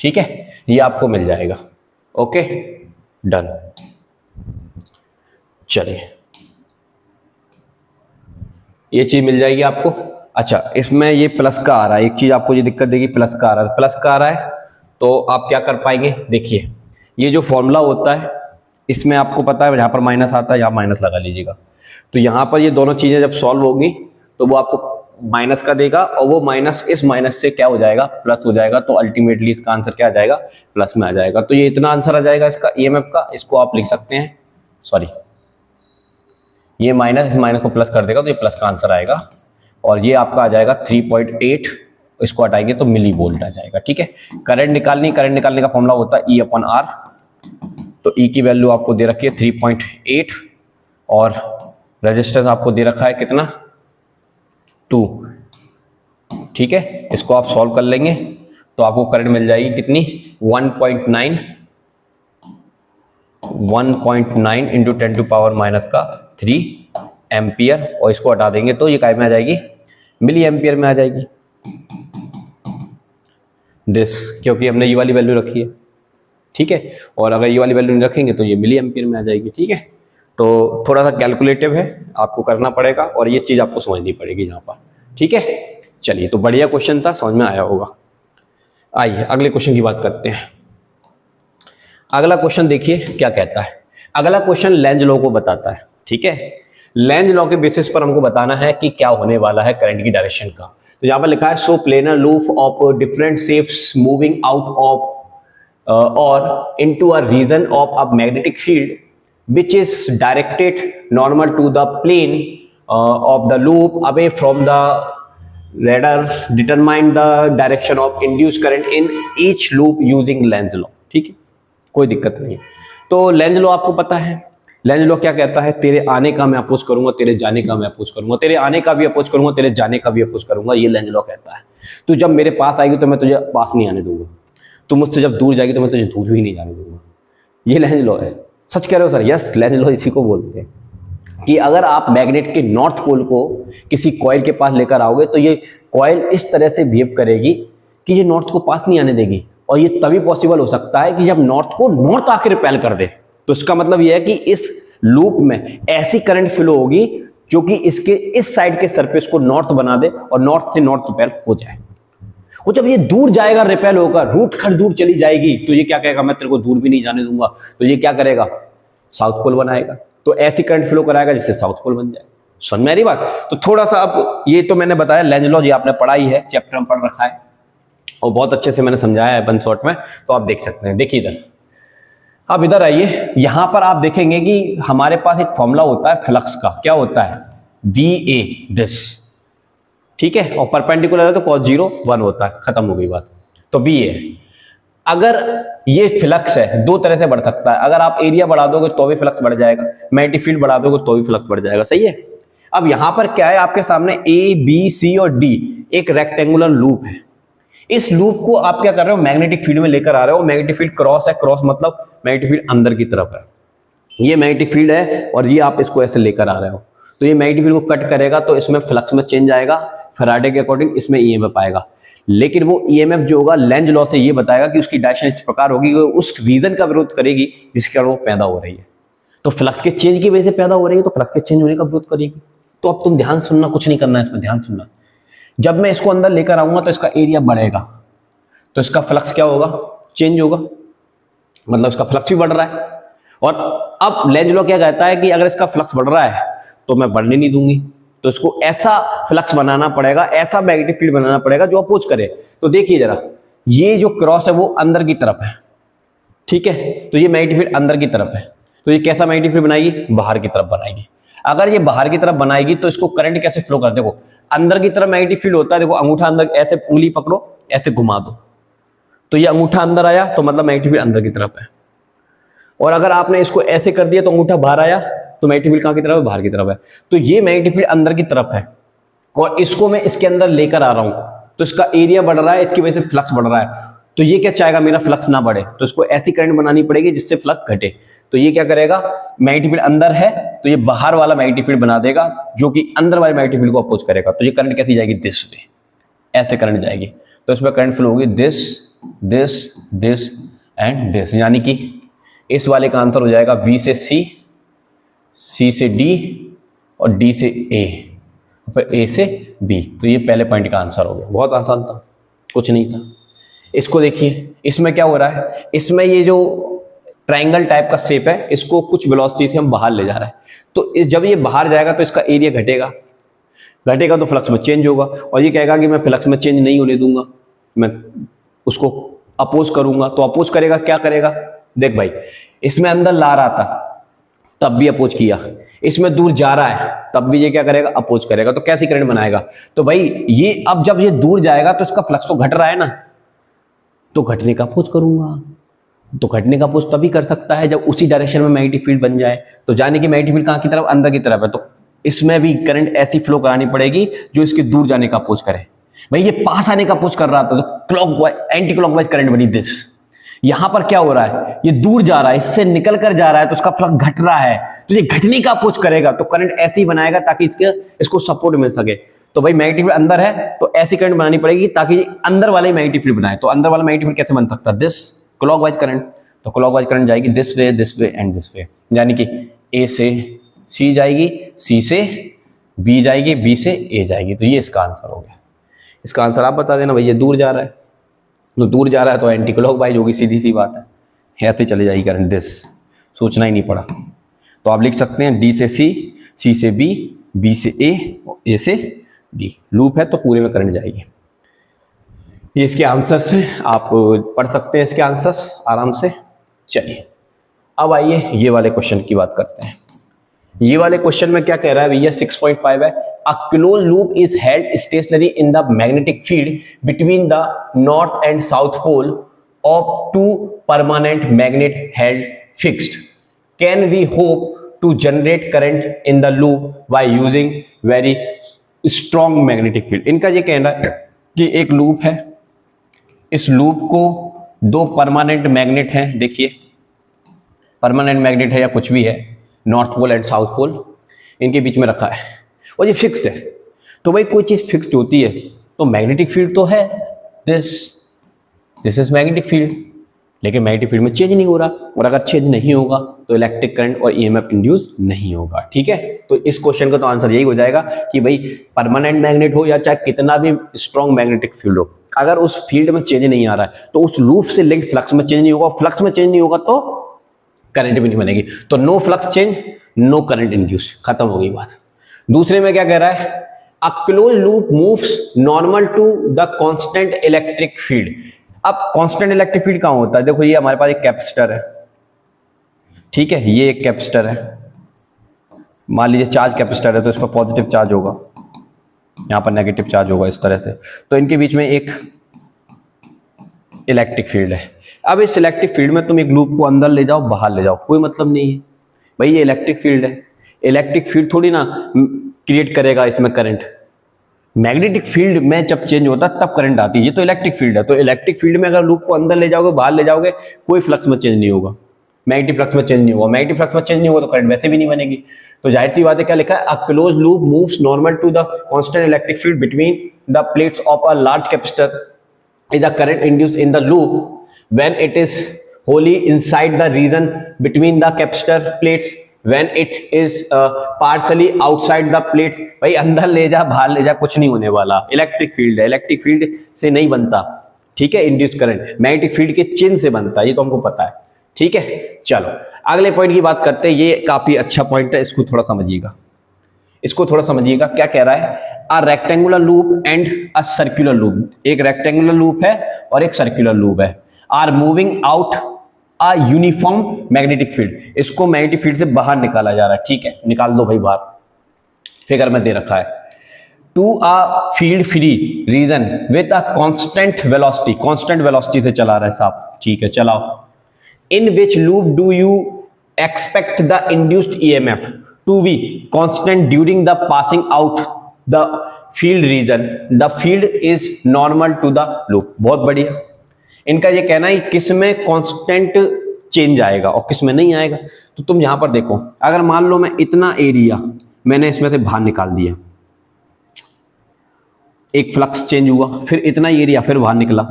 ठीक है, ये आपको मिल जाएगा। Okay done. चलिए ये चीज मिल जाएगी आपको। अच्छा इसमें ये प्लस का आ रहा है, एक चीज आपको ये दिक्कत देगी, प्लस का आ रहा है, प्लस का आ रहा है तो आप क्या कर पाएंगे, देखिए ये जो फॉर्मूला होता है इसमें आपको पता है जहां पर माइनस आता है यहाँ माइनस लगा लीजिएगा। तो यहाँ पर ये दोनों चीजें जब सॉल्व होगी तो वो आपको माइनस का देगा, और वो माइनस इस माइनस से क्या हो जाएगा प्लस हो जाएगा, तो अल्टीमेटली इसका आंसर क्या आ जाएगा प्लस में आ जाएगा। तो ये इतना आंसर आ जाएगा इसका ईएमएफ का। इसको आप लिख सकते हैं, सॉरी ये माइनस इस माइनस को प्लस कर देगा तो ये प्लस का आंसर आएगा, और ये आपका आ जाएगा 3.8, इसको हटाएंगे तो मिली वोल्ट आ जाएगा, ठीक है। करंट निकालने का फॉर्मूला होता है E/R, तो E की वैल्यू आपको दे रखी है 3.8, और रेजिस्टेंस आपको दे रखा है कितना 2, ठीक है। इसको आप सॉल्व कर लेंगे तो आपको करंट मिल जाएगी कितनी 1.9 इंटू 10 टू पावर माइनस का 3 एम्पियर, और इसको हटा देंगे तो ये काय में आ जाएगी मिली एम्पियर में आ जाएगी दिस, क्योंकि हमने ये वाली वैल्यू रखी है, ठीक है। और अगर ये वाली वैल्यू नहीं रखेंगे तो ये मिली एम्पियर में आ जाएगी, ठीक है। तो थोड़ा सा कैलकुलेटिव है, आपको करना पड़ेगा और ये चीज आपको समझनी पड़ेगी यहाँ पर, ठीक है। चलिए तो बढ़िया क्वेश्चन था, समझ में आया होगा। आइए अगले क्वेश्चन की बात करते हैं। अगला क्वेश्चन देखिए क्या कहता है। अगला क्वेश्चन लेंज लॉ को बताता है, ठीक है। लेंज लॉ के बेसिस पर हमको बताना है कि क्या होने वाला है करंट की डायरेक्शन का। तो यहाँ पर लिखा है so planar loop of different shapes moving out of और into a region of a magnetic field which is directed normal to the plane of the loop away from the radar determine the direction of induced current in each loop using Lenz law, ठीक है, कोई दिक्कत नहीं। तो Lenz law आपको पता है, Lenz law क्या कहता है, तेरे आने का मैं अपोज करूंगा, तेरे जाने का मैं अपोज करूंगा, तेरे आने का भी अपोज करूंगा, तेरे जाने का भी अपोज करूंगा, ये लेंज लॉ कहता है। तू जब मेरे पास आएगी तो मैं तुझे पास नहीं आने दूंगा, तू मुझसे जब दूर जाएगी तो मैं तुझे दूर भी नहीं जाने दूंगा, ये लेंज लॉ है। सच कह रहे हो सर? यस, लेंज लॉ इसी को बोलते हैं कि अगर आप मैग्नेट के नॉर्थ पोल को किसी कॉइल के पास लेकर आओगे तो ये कॉइल इस तरह से बिहेव करेगी कि ये नॉर्थ को पास नहीं आने देगी, और ये तभी पॉसिबल हो सकता है कि जब नॉर्थ को नॉर्थ आके रिपेल कर दे। तो इसका मतलब ये है कि इस लूप में ऐसी करंट फ्लो होगी जो कि इसके इस साइड के सरफेस को नॉर्थ बना दे और नॉर्थ से नॉर्थ रिपेल हो जाए। वो जब ये दूर जाएगा रिपेल होकर, रूट खंड दूर चली जाएगी, तो ये क्या कहेगा, मैं तेरे को दूर भी नहीं जाने दूंगा, तो ये क्या करेगा, साउथ पोल बनाएगा। तो ऐसी करंट फ्लो कराएगा जिससे साउथ पोल बन जाए। समझ में आ रही बात? तो थोड़ा सा अब ये तो मैंने बताया लेंज लॉ, ये आपने पढ़ा ही है, चैप्टर में पढ़ रखा है और बहुत अच्छे से मैंने समझाया है वन शॉट में, तो आप देख सकते हैं। देखिए इधर, अब इधर आइए, यहां पर आप देखेंगे कि हमारे पास एक फॉर्मूला होता है फ्लक्स का, क्या होता है, VA दिस, ठीक है, और परपेंडिकुलर है तो cos 0 1 होता है, खत्म हो गई बात। तो VA, अगर ये फ्लक्स है दो तरह से बढ़ सकता है, अगर आप एरिया बढ़ा दोगे तो भी फ्लक्स बढ़ जाएगा, मैग्नेटिक फील्ड बढ़ा दोगे तो भी फ्लक्स बढ़ जाएगा, सही है। अब यहां पर क्या है, आपके सामने ए बी सी और डी एक रेक्टेंगुलर लूप है। इस लूप को आप क्या कर रहे हो, मैग्नेटिक फील्ड में लेकर आ रहे हो। मैग्नेटिक फील्ड क्रॉस है, क्रॉस मतलब मैग्नेटिक फील्ड अंदर की तरफ है। ये मैग्नेटिक फील्ड है और ये आप इसको ऐसे लेकर आ रहे हो, तो ये मैग्नेटिक फील्ड को कट करेगा तो इसमें फ्लक्स में चेंज आएगा, फैराडे के अकॉर्डिंग इसमें ईएमएफ आएगा। लेकिन वो ईएमएफ जो होगा लेंज लॉ से ये बताएगा कि उसकी डायरेक्शन इस प्रकार होगी कि उस रीजन का विरोध करेगी जिसके कारण वो पैदा हो रही है। तो फ्लक्स के चेंज की वजह से पैदा हो रही है तो फ्लक्स के चेंज होने का विरोध करेगी। तो अब तुम ध्यान सुनना, कुछ नहीं करना है इसमें, ध्यान सुनना। जब मैं इसको अंदर लेकर आऊंगा तो इसका एरिया बढ़ेगा, तो इसका फ्लक्स क्या होगा, चेंज होगा, मतलब इसका फ्लक्स भी बढ़ रहा है। और अब लेंज लॉ क्या कहता है कि अगर इसका फ्लक्स बढ़ रहा है तो मैं बढ़ने नहीं दूंगी, तो इसको ऐसा फ्लक्स बनाना पड़ेगा, ऐसा मैग्नेटिक फील्ड बनाना पड़ेगा जो अपोज करे। तो देखिए जरा, ये जो क्रॉस है वो अंदर की तरफ है, ठीक है, तो ये मैग्नेटिक फील्ड अंदर की तरफ है, तो ये कैसा मैग्नेटिक फील्ड बनाएगी, बाहर की तरफ बनाएगी। अगर ये बाहर की तरफ बनाएगी तो इसको करंट कैसे फ्लो कर, देखो अंदर की तरफ मैग्नेटिक फील्ड होता है, देखो अंगूठा अंदर, ऐसे उंगली पकड़ो, ऐसे घुमा दो, तो ये अंगूठा अंदर आया तो मतलब मैग्नेटिक फील्ड अंदर की तरफ है। और अगर आपने इसको ऐसे कर दिया तो अंगूठा बाहर आया तो मैग्नेटिक फील्ड कहां की तरफ है, बाहर की तरफ है। तो ये मैग्नेटिक फील्ड अंदर की तरफ है और इसको मैं इसके अंदर लेकर आ रहा हूं, तो इसका एरिया बढ़ रहा है, इसकी वजह से फ्लक्स बढ़ रहा है। तो ये क्या चाहेगा, मेरा फ्लक्स ना बढ़े, तो इसको ऐसी करंट बनानी पड़ेगी जिससे फ्लक्स घटे। तो ये क्या करेगा, मैग्नेटिक फील्ड अंदर है तो ये बाहर वाला मैग्नेटिक फील्ड बना देगा जो कि अंदर वाले मैग्नेटिक फील्ड को अपोज करेगा। तो ये करंट कैसी जाएगी, दिस वे, ऐसे करंट जाएगी। तो इसमें करंट फ्लो होगी this this this and this, यानी कि इस वाले का आंसर हो जाएगा बी से सी, सी से डी और डी से ए, फिर ए से बी। तो ये पहले पॉइंट का आंसर हो गया। बहुत आसान था, कुछ नहीं था। इसको देखिए, इसमें क्या हो रहा है, इसमें ये जो ट्रायंगल टाइप का शेप है इसको कुछ वेलोसिटी से हम बाहर ले जा रहे हैं। तो जब ये बाहर जाएगा तो इसका एरिया घटेगा, घटेगा तो फ्लक्स में चेंज होगा। और ये कहेगा कि मैं फ्लक्स में चेंज नहीं होने दूंगा, मैं उसको अपोज करूंगा। तो अपोज करेगा, क्या करेगा, देख भाई, इसमें अंदर ला रहा था तब भी अपोज किया, इसमें दूर जा रहा है तब भी ये क्या करेगा, अपोज करेगा। तो कैसी करंट बनाएगा, तो भाई ये अब जब ये दूर जाएगा तो इसका फ्लक्स तो घट रहा है ना, तो घटने का अपोज करूंगा। तो घटने का अपोज तभी कर सकता है जब उसी डायरेक्शन में मैग्नेटिक फील्ड बन जाए। तो जाने की मैग्नेटिक फील्ड कहां की तरफ, अंदर की तरफ है, तो इसमें भी करंट ऐसी फ्लो करानी पड़ेगी जो इसके दूर जाने का अपोज करे। भाई ये पास आने का अपोज कर रहा था तो क्लॉकवाइज, एंटी क्लॉकवाइज करंट बनी दिस। यहां पर क्या हो रहा है, ये दूर जा रहा है, इससे निकल कर जा रहा है तो उसका फ्लक्स घट रहा है, तो ये घटने का अपोज करेगा। तो करंट ऐसे ही बनाएगा ताकि इसको सपोर्ट मिल सके। तो भाई मैग्नेटिक फील्ड अंदर है तो ऐसी करंट बनानी पड़ेगी ताकि अंदर वाले मैग्नेटिक फील्ड बनाए। तो अंदर वाला मैग्नेटिक फील्ड कैसे बन सकता है, दिस क्लॉकवाइज करंट। तो क्लॉकवाइज करंट जाएगी this way and this way, यानी कि ए से सी जाएगी, सी से बी जाएगी, बी से ए जाएगी। तो ये इसका आंसर हो गया। इसका आंसर आप बता देना। भैया दूर जा रहा है तो दूर जा रहा है तो एंटी क्लॉकवाइज होगी, सीधी सी बात है, ऐसे चले जाएगी करंट दिस, सोचना ही नहीं पड़ा। तो आप लिख सकते हैं डी से सी, सी से बी, बी से ए से डी। लूप है तो पूरे में करंट जाएगी। ये इसके आंसर्स हैं, आप पढ़ सकते हैं इसके आंसर्स आराम से। चलिए अब आइए ये वाले क्वेश्चन की बात करते हैं। ये वाले क्वेश्चन में क्या कह रहा है भैया, 6.5 है। A close loop is held stationary in the magnetic field between the north and south pole of two permanent magnet held fixed. Can we hope to generate current in the loop by using very strong magnetic field. इनका ये कहना है कि एक loop है, इस loop को दो परमानेंट मैग्नेट हैं, देखिए परमानेंट मैग्नेट है या कुछ भी है, north pole and south pole, इनके बीच में रखा है और ये फिक्स है। तो भाई कोई चीज फिक्स्ड होती है तो मैग्नेटिक फील्ड तो है, दिस इज मैग्नेटिक फील्ड, लेकिन मैग्नेटिक फील्ड में चेंज नहीं हो रहा। और अगर चेंज नहीं होगा तो इलेक्ट्रिक करंट और ईएमएफ इंड्यूस नहीं होगा। ठीक है, तो इस क्वेश्चन का तो आंसर यही हो जाएगा कि भाई परमानेंट मैग्नेट हो या चाहे कितना भी स्ट्रॉन्ग मैग्नेटिक फील्ड हो, अगर उस फील्ड में चेंज नहीं आ रहा है तो उस लूप से लिंक फ्लक्स में चेंज नहीं होगा, फ्लक्स में चेंज नहीं होगा तो करंट भी नहीं बनेगी। तो no flux change, no current induce, खत्म हो गई बात। दूसरे में क्या कह रहा है, a close loop moves normal to the constant electric field. अब कांस्टेंट इलेक्ट्रिक फील्ड कहां होता है, देखो ये हमारे पास एक कैपेसिटर है, ठीक है, ये एक कैपेसिटर है, मान लीजिए चार्ज कैपेसिटर है तो इस पर पॉजिटिव चार्ज होगा, यहां पर नेगेटिव चार्ज होगा, इस तरह से। तो इनके बीच में एक इलेक्ट्रिक फील्ड है। अब इस इलेक्ट्रिक फील्ड में तुम एक लूप को अंदर ले जाओ, बाहर ले जाओ, कोई मतलब नहीं है भाई, ये इलेक्ट्रिक फील्ड है। इलेक्ट्रिक फील्ड थोड़ी ना क्रिएट करेगा इसमें करंट। मैग्नेटिक फील्ड में जब चेंज होता है तब करंट आती है। ये तो इलेक्ट्रिक फील्ड है, तो इलेक्ट्रिक फील्ड में अगर लूप को अंदर ले जाओगे बाहर ले जाओगे कोई फ्लक्स में चेंज नहीं होगा, मैग्नेटिक फ्लक्स में चेंज नहीं होगा। मैग्नेटिक फ्लक्स में चेंज नहीं होगा तो करंट वैसे भी नहीं बनेगी। तो जाहिर सी बात है क्या लिखा है, a close loop moves normal to the constant electric field between the plates of a large capacitor is the current induced in the loop when it is wholly inside the region between the capacitor plates, when it is partially outside the plates। भाई अंदर ले जा बाहर ले जा कुछ नहीं होने वाला, इलेक्ट्रिक फील्ड है, इलेक्ट्रिक फील्ड से नहीं बनता, ठीक है। इंड्यूस्ड करंट मैग्नेटिक फील्ड के चिन्ह से बनता है, ये तो हमको पता है, ठीक है। चलो अगले पॉइंट की बात करते हैं, ये काफी अच्छा पॉइंट है, इसको थोड़ा समझिएगा, इसको थोड़ा समझिएगा। क्या कह रहा है, a rectangular loop and a circular loop, एक रेक्टेंगुलर लूप है और एक सर्कुलर लूप है, are moving out a uniform magnetic field. इसको मैग्नेटिक फील्ड से बाहर निकाला जा रहा है, ठीक है, निकाल दो भाई बाहर, फिगर में दे रखा है। To a field free region with a constant velocity, constant velocity से चला रहा है साहब, ठीक है, चलाओ। In which loop do you expect the induced EMF to be constant during the passing out the field region, the field is normal to the loop. बहुत बढ़िया। इनका ये कहना है किस में कांस्टेंट चेंज आएगा और किस में नहीं आएगा। तो तुम यहां पर देखो, अगर मान लो मैं इतना एरिया मैंने इसमें से बाहर निकाल दिया, एक फ्लक्स चेंज हुआ, फिर इतना एरिया फिर बाहर निकला,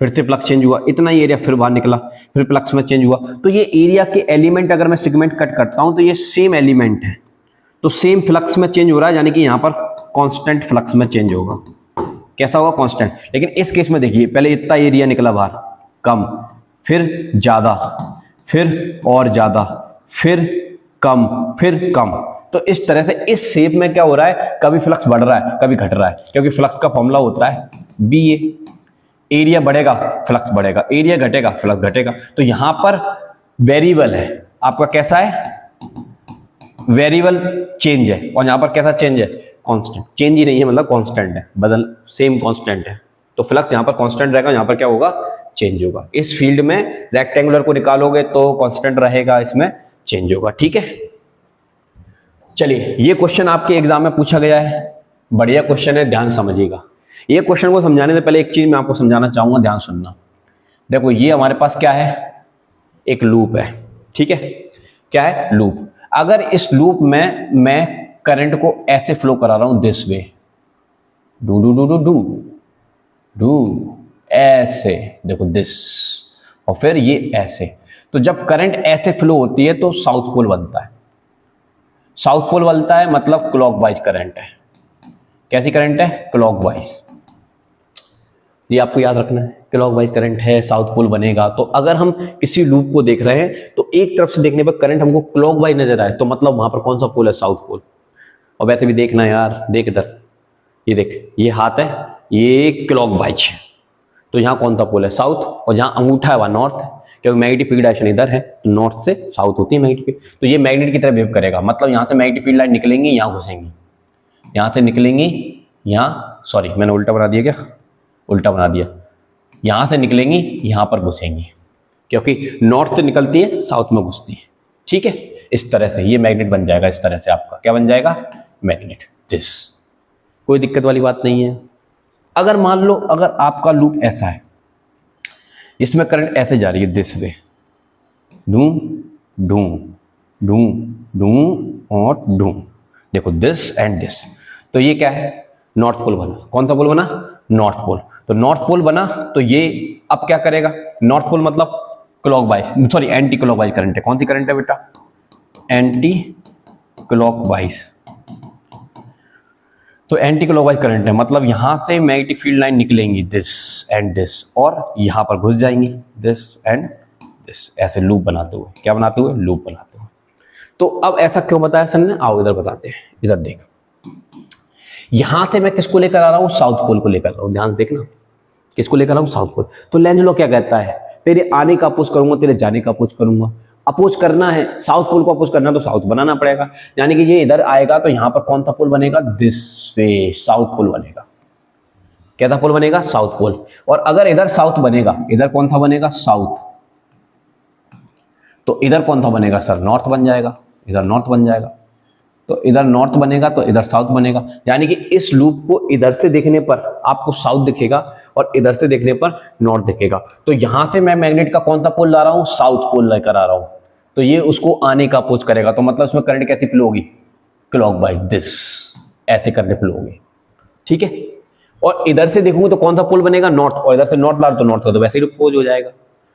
फिर से फ्लक्स चेंज हुआ, इतना एरिया फिर बाहर निकला, फिर फ्लक्स में चेंज हुआ, तो ये एरिया के एलिमेंट अगर मैं सेगमेंट कट करता हूं तो ये सेम एलिमेंट है, तो सेम फ्लक्स में चेंज हो रहा है, यानी कि यहां पर कांस्टेंट फ्लक्स में चेंज होगा। कैसा होगा, कांस्टेंट। लेकिन इस केस में देखिए, पहले इतना एरिया निकला बाहर, कम, फिर ज्यादा, फिर और ज्यादा, फिर कम, फिर कम। तो इस तरह से इस शेप में क्या हो रहा है, कभी फ्लक्स बढ़ रहा है कभी घट रहा है, क्योंकि फ्लक्स का फॉर्मूला होता है BA। एरिया बढ़ेगा फ्लक्स बढ़ेगा, एरिया घटेगा फ्लक्स घटेगा। तो यहां पर वेरिएबल है आपका, कैसा है, वेरिएबल चेंज है, और यहां पर कैसा चेंज है, कांस्टेंट। चेंज ही नहीं है, मतलब कांस्टेंट है, बदल सेम कांस्टेंट है। तो फ्लक्स यहां पर कांस्टेंट रहेगा, यहां पर क्या होगा, चेंज होगा। इस फील्ड में रेक्टेंगुलर को निकालोगे तो कांस्टेंट रहेगा, इसमें चेंज होगा, ठीक है। चलिए, ये क्वेश्चन आपके एग्जाम में पूछा गया है, बढ़िया क्वेश्चन है, ध्यान समझिएगा। ये क्वेश्चन को समझाने से पहले एक चीज मैं आपको समझाना चाहूंगा, ध्यान सुनना। देखो, ये हमारे पास क्या है, एक लूप है, ठीक है, क्या है, लूप। अगर इस लूप में मैं करंट को ऐसे फ्लो करा रहा हूं, this way, do do do do do do, ऐसे, देखो दिस, और फिर ये ऐसे। तो जब करंट ऐसे फ्लो होती है तो साउथ पोल बनता है, साउथ पोल बनता है, मतलब क्लॉकवाइज करंट है। कैसी करंट है, क्लॉकवाइज। ये आपको याद रखना है, क्लॉकवाइज करंट है, साउथ पोल बनेगा। तो अगर हम किसी लूप को देख रहे हैं तो एक तरफ से देखने पर करंट हमको क्लॉकवाइज नजर आए, तो मतलब वहां पर कौन सा पोल है, साउथ पोल। और वैसे भी देखना यार, देख इधर, ये देख, ये हाथ है, ये क्लॉकवाइज, तो यहाँ कौन सा पोल है, साउथ, और जहाँ अंगूठा है वहाँ नॉर्थ है, क्योंकि मैग्नेटिक फील्ड डायरेक्शन इधर है, नॉर्थ से साउथ होती है मैग्नेटिक फील्ड। तो ये मैग्नेट की तरह बिहेव करेगा, मतलब यहाँ से मैग्नेटिक फील्ड लाइन निकलेंगी, यहाँ घुसेंगी, यहाँ से निकलेंगी, यहाँ, सॉरी मैंने उल्टा बना दिया, क्या उल्टा बना दिया, यहाँ से निकलेंगी, यहाँ पर घुसेंगी, क्योंकि नॉर्थ से निकलती है साउथ में घुसती है, ठीक है। इस तरह से ये मैग्नेट बन जाएगा, इस तरह से आपका क्या बन जाएगा, मैग्नेट, दिस। कोई दिक्कत वाली बात नहीं है। अगर मान लो, अगर आपका लूप ऐसा है, इसमें करंट ऐसे जा रही है, this way, do do do do और डू, देखो दिस एंड दिस, तो ये क्या है, नॉर्थ पोल बना। कौन सा पोल बना, नॉर्थ पोल। तो नॉर्थ पोल बना, तो ये अब क्या करेगा, नॉर्थ पोल मतलब clockwise, sorry anti clockwise current है। कौन सी करंट है बेटा, एंटी क्लॉकवाइज। तो एंटी क्लॉकवाइज करंट है, मतलब यहां से मैग्नेटिक फील्ड लाइन निकलेंगी, दिस एंड दिस, और यहां पर घुस जाएंगी, दिस एंड दिस, ऐसे लूप बनाते हुए, क्या बनाते हुए, लूप बनाते हुए। तो अब ऐसा क्यों बताया सर ने, आओ इधर बताते हैं। इधर देख, यहां से मैं किसको लेकर आ रहा हूं, साउथ पोल को लेकर आ रहा हूं, ध्यान से देखना, किसको लेकर आ रहा हूं, साउथ पोल। तो लेंज लॉ क्या कहता है, तेरे आने का अपोज करूंगा, तेरे जाने का अपोज करूंगा। अपोज करना है, साउथ पोल को अपोज करना तो साउथ बनाना पड़ेगा, यानी कि ये इधर आएगा तो यहां पर कौन सा पोल बनेगा, दिस वे, साउथ पोल बनेगा। कैसा पोल बनेगा, साउथ पोल। और अगर इधर साउथ बनेगा, इधर कौन सा बनेगा, साउथ, तो इधर कौन सा बनेगा सर, नॉर्थ बन जाएगा, इधर नॉर्थ बन जाएगा। तो इधर नॉर्थ बनेगा तो इधर साउथ बनेगा, यानी कि इस लूप को इधर से देखने पर आपको साउथ दिखेगा और इधर से देखने पर नॉर्थ दिखेगा। तो यहां से मैं मैग्नेट का कौन सा पोल ला रहा हूं, साउथ पोल लेकर आ रहा हूं, तो ये उसको आने का अपोज करेगा। तो मतलब इसमें करंट कैसी फ्लो होगी, क्लॉकवाइज दिस, ऐसे करके फ्लो होगी, ठीक है। और इधर से देखूंगा तो कौन सा पोल बनेगा, नॉर्थ, और इधर से नॉर्थ ला तो नॉर्थ का तो वैसे ही अपोज हो जाएगा।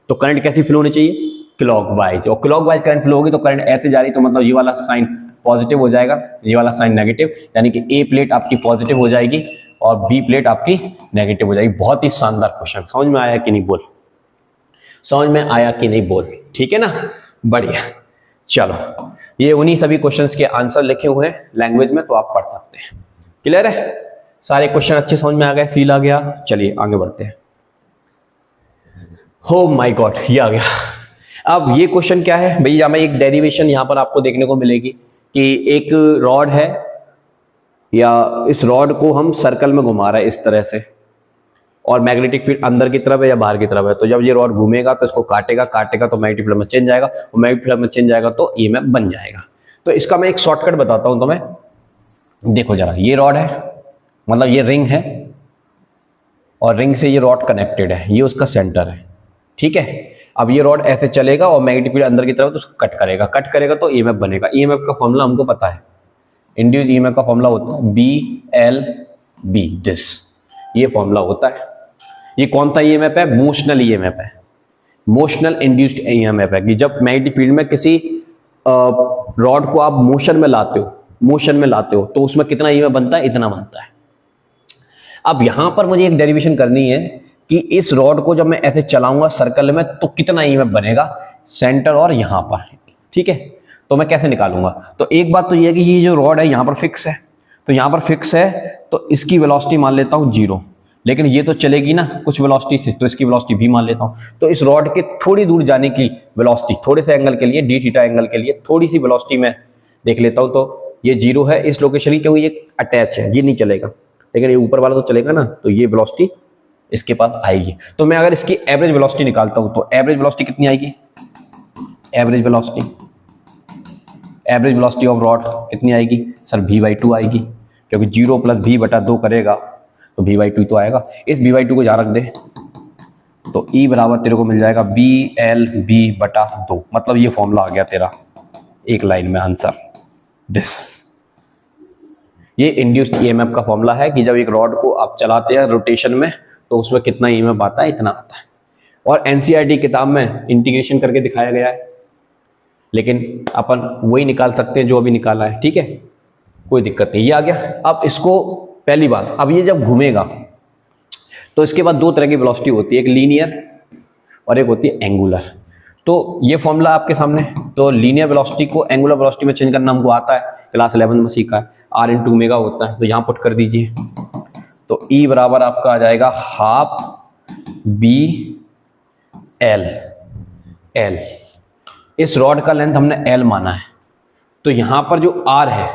तो करंट कैसी फ्लो होनी चाहिए, क्लॉकवाइज, और क्लॉकवाइज करंट फ्लो होगी तो करंट ऐसे जा रही, तो मतलब ये वाला साइन पॉजिटिव हो जाएगा, ये वाला साइन नेगेटिव, यानी कि ए प्लेट आपकी पॉजिटिव हो जाएगी और बी प्लेट आपकी नेगेटिव हो जाएगी। बहुत ही शानदार क्वेश्चन, समझ में आया कि नहीं बोल, समझ में आया कि नहीं बोल, ठीक है ना, बढ़िया। चलो, ये उन्हीं सभी क्वेश्चंस के आंसर लिखे हुए हैं लैंग्वेज में, तो आप पढ़ सकते हैं। क्लियर है, सारे क्वेश्चन अच्छे समझ में आ गए, फील आ गया। चलिए आगे बढ़ते हैं। हो माय गॉड, ये आ गया। अब ये क्वेश्चन क्या है भैया, हमें एक डेरिवेशन यहां पर आपको देखने को मिलेगी कि एक रॉड है, या इस रॉड को हम सर्कल में घुमा रहे हैं इस तरह से, और मैग्नेटिक फील्ड अंदर की तरफ है या बाहर की तरफ है। तो जब ये रॉड घूमेगा तो इसको काटेगा तो मैग्नेटिक फील्ड में चेंज आएगा, और मैग्नेटिक फील्ड में चेंज आएगा तो ईएमएफ बन जाएगा। तो इसका मैं एक शॉर्टकट बताता हूं तुम्हें, देखो जरा, ये रॉड है, मतलब ये रिंग है, और रिंग से ये रॉड कनेक्टेड है, ये उसका सेंटर है, ठीक है। अब ये रॉड ऐसे चलेगा और मैग्नेटिक फील्ड अंदर की तरफ तो उसको कट करेगा तो ईएमएफ बनेगा। ईएमएफ का फॉर्मूला हमको पता है, इंड्यूस ईएमएफ का फॉर्मूला होता है BLB, दिस, ये फॉर्मूला होता है। ये कौन सा ईएमएफ है, मोशनल ईएमएफ है, मोशनल इंड्यूस्ड ईएमएफ है, कि जब मैग्नेटिक फील्ड में किसी रॉड को आप मोशन में लाते हो तो उसमें कितना ईएमएफ बनता है, इतना बनता है। अब यहां पर मुझे एक डेरिवेशन करनी है कि इस रॉड को जब मैं ऐसे चलाऊंगा सर्कल में तो कितना ईएमएफ बनेगा सेंटर और यहां पर, ठीक है। तो मैं कैसे निकालूंगा, तो एक बात तो ये है कि ये जो रॉड है यहां पर फिक्स है, तो यहां पर फिक्स है तो इसकी वेलोसिटी मान लेता हूं 0, लेकिन ये तो चलेगी ना कुछ वेलोसिटी से, तो इसकी वेलोसिटी भी मान लेता हूं। तो इस रॉड के थोड़ी दूर जाने की वेलोसिटी, थोड़े से एंगल के लिए, डी थीटा एंगल के लिए थोड़ी सी वेलोसिटी में देख लेता हूं, तो ये 0 है इस लोकेशन की, क्योंकि ये अटैच है, ये नहीं चलेगा, लेकिन ये ऊपर वाला तो चलेगा ना, तो ये वेलोसिटी इसके पास आएगी। तो मैं अगर इसकी एवरेज वेलोसिटी निकालता हूं तो एवरेज वेलोसिटी कितनी आएगी, एवरेज वेलोसिटी ऑफ रॉड कितनी आएगी सर, v/2 आएगी, क्योंकि 0 + v/2 करेगा तो v/2 तो आएगा। इस v/2 को यहां रख दे तो E बराबर तेरे को मिल जाएगा BLB/2, मतलब ये फॉर्मूला आ गया तेरा एक लाइन में आंसर, दिस। ये इंड्यूस्ड ईएमएफ का फॉर्मूला है कि जब एक रॉड को आप चलाते हैं रोटेशन में तो उसमें कितना ईएमएफ आता है, इतना आता है। और एनसीईआरटी किताब में इंटीग्रेशन करके दिखाया गया है, लेकिन अपन वही निकाल सकते हैं जो अभी निकाला है, ठीक है, कोई दिक्कत नहीं। ये आ गया। अब इसको पहली बात, अब ये जब घूमेगा तो इसके बाद दो तरह की वेलोसिटी होती है, एक लीनियर और एक होती है एंगुलर। तो ये फॉर्मूला आपके सामने, तो लीनियर वेलोसिटी को एंगुलर वेलोसिटी में चेंज करना हमको आता है, क्लास 11 में सीखा है, R × ओमेगा होता है, तो यहाँ पुट कर दीजिए। तो E बराबर आपका आ जाएगा 12 BL। इस रॉड का लेंथ हमने L माना है, तो यहां पर जो R है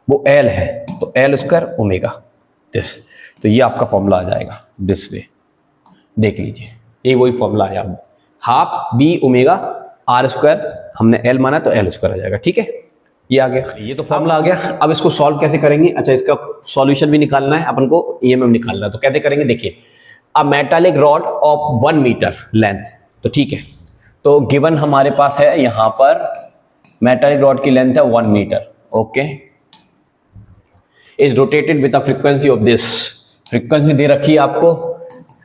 वो L है, तो L² ओमेगा दिस। तो ये आपका फॉर्मूला आ जाएगा दिस वे, देख लीजिए, ये वही फॉर्मूला है। 12 B ओमेगा R² हमने L माना तो L² आ जाएगा, ठीक है। ये आ गया, ये तो फॉर्मूला आ गया। अब इसको सॉल्व कैसे करेंगे, अच्छा इसका सॉल्यूशन भी निकालना है अपन को, ईएमएफ निकालना है, तो कैसे करेंगे देखिए। A metallic rod of 1 metre length, तो ठीक है, तो गिवन हमारे पास है यहां पर मेटालिक रॉड की लेंथ है 1 metre, okay, is rotated with the frequency of this, frequency दे रखी है आपको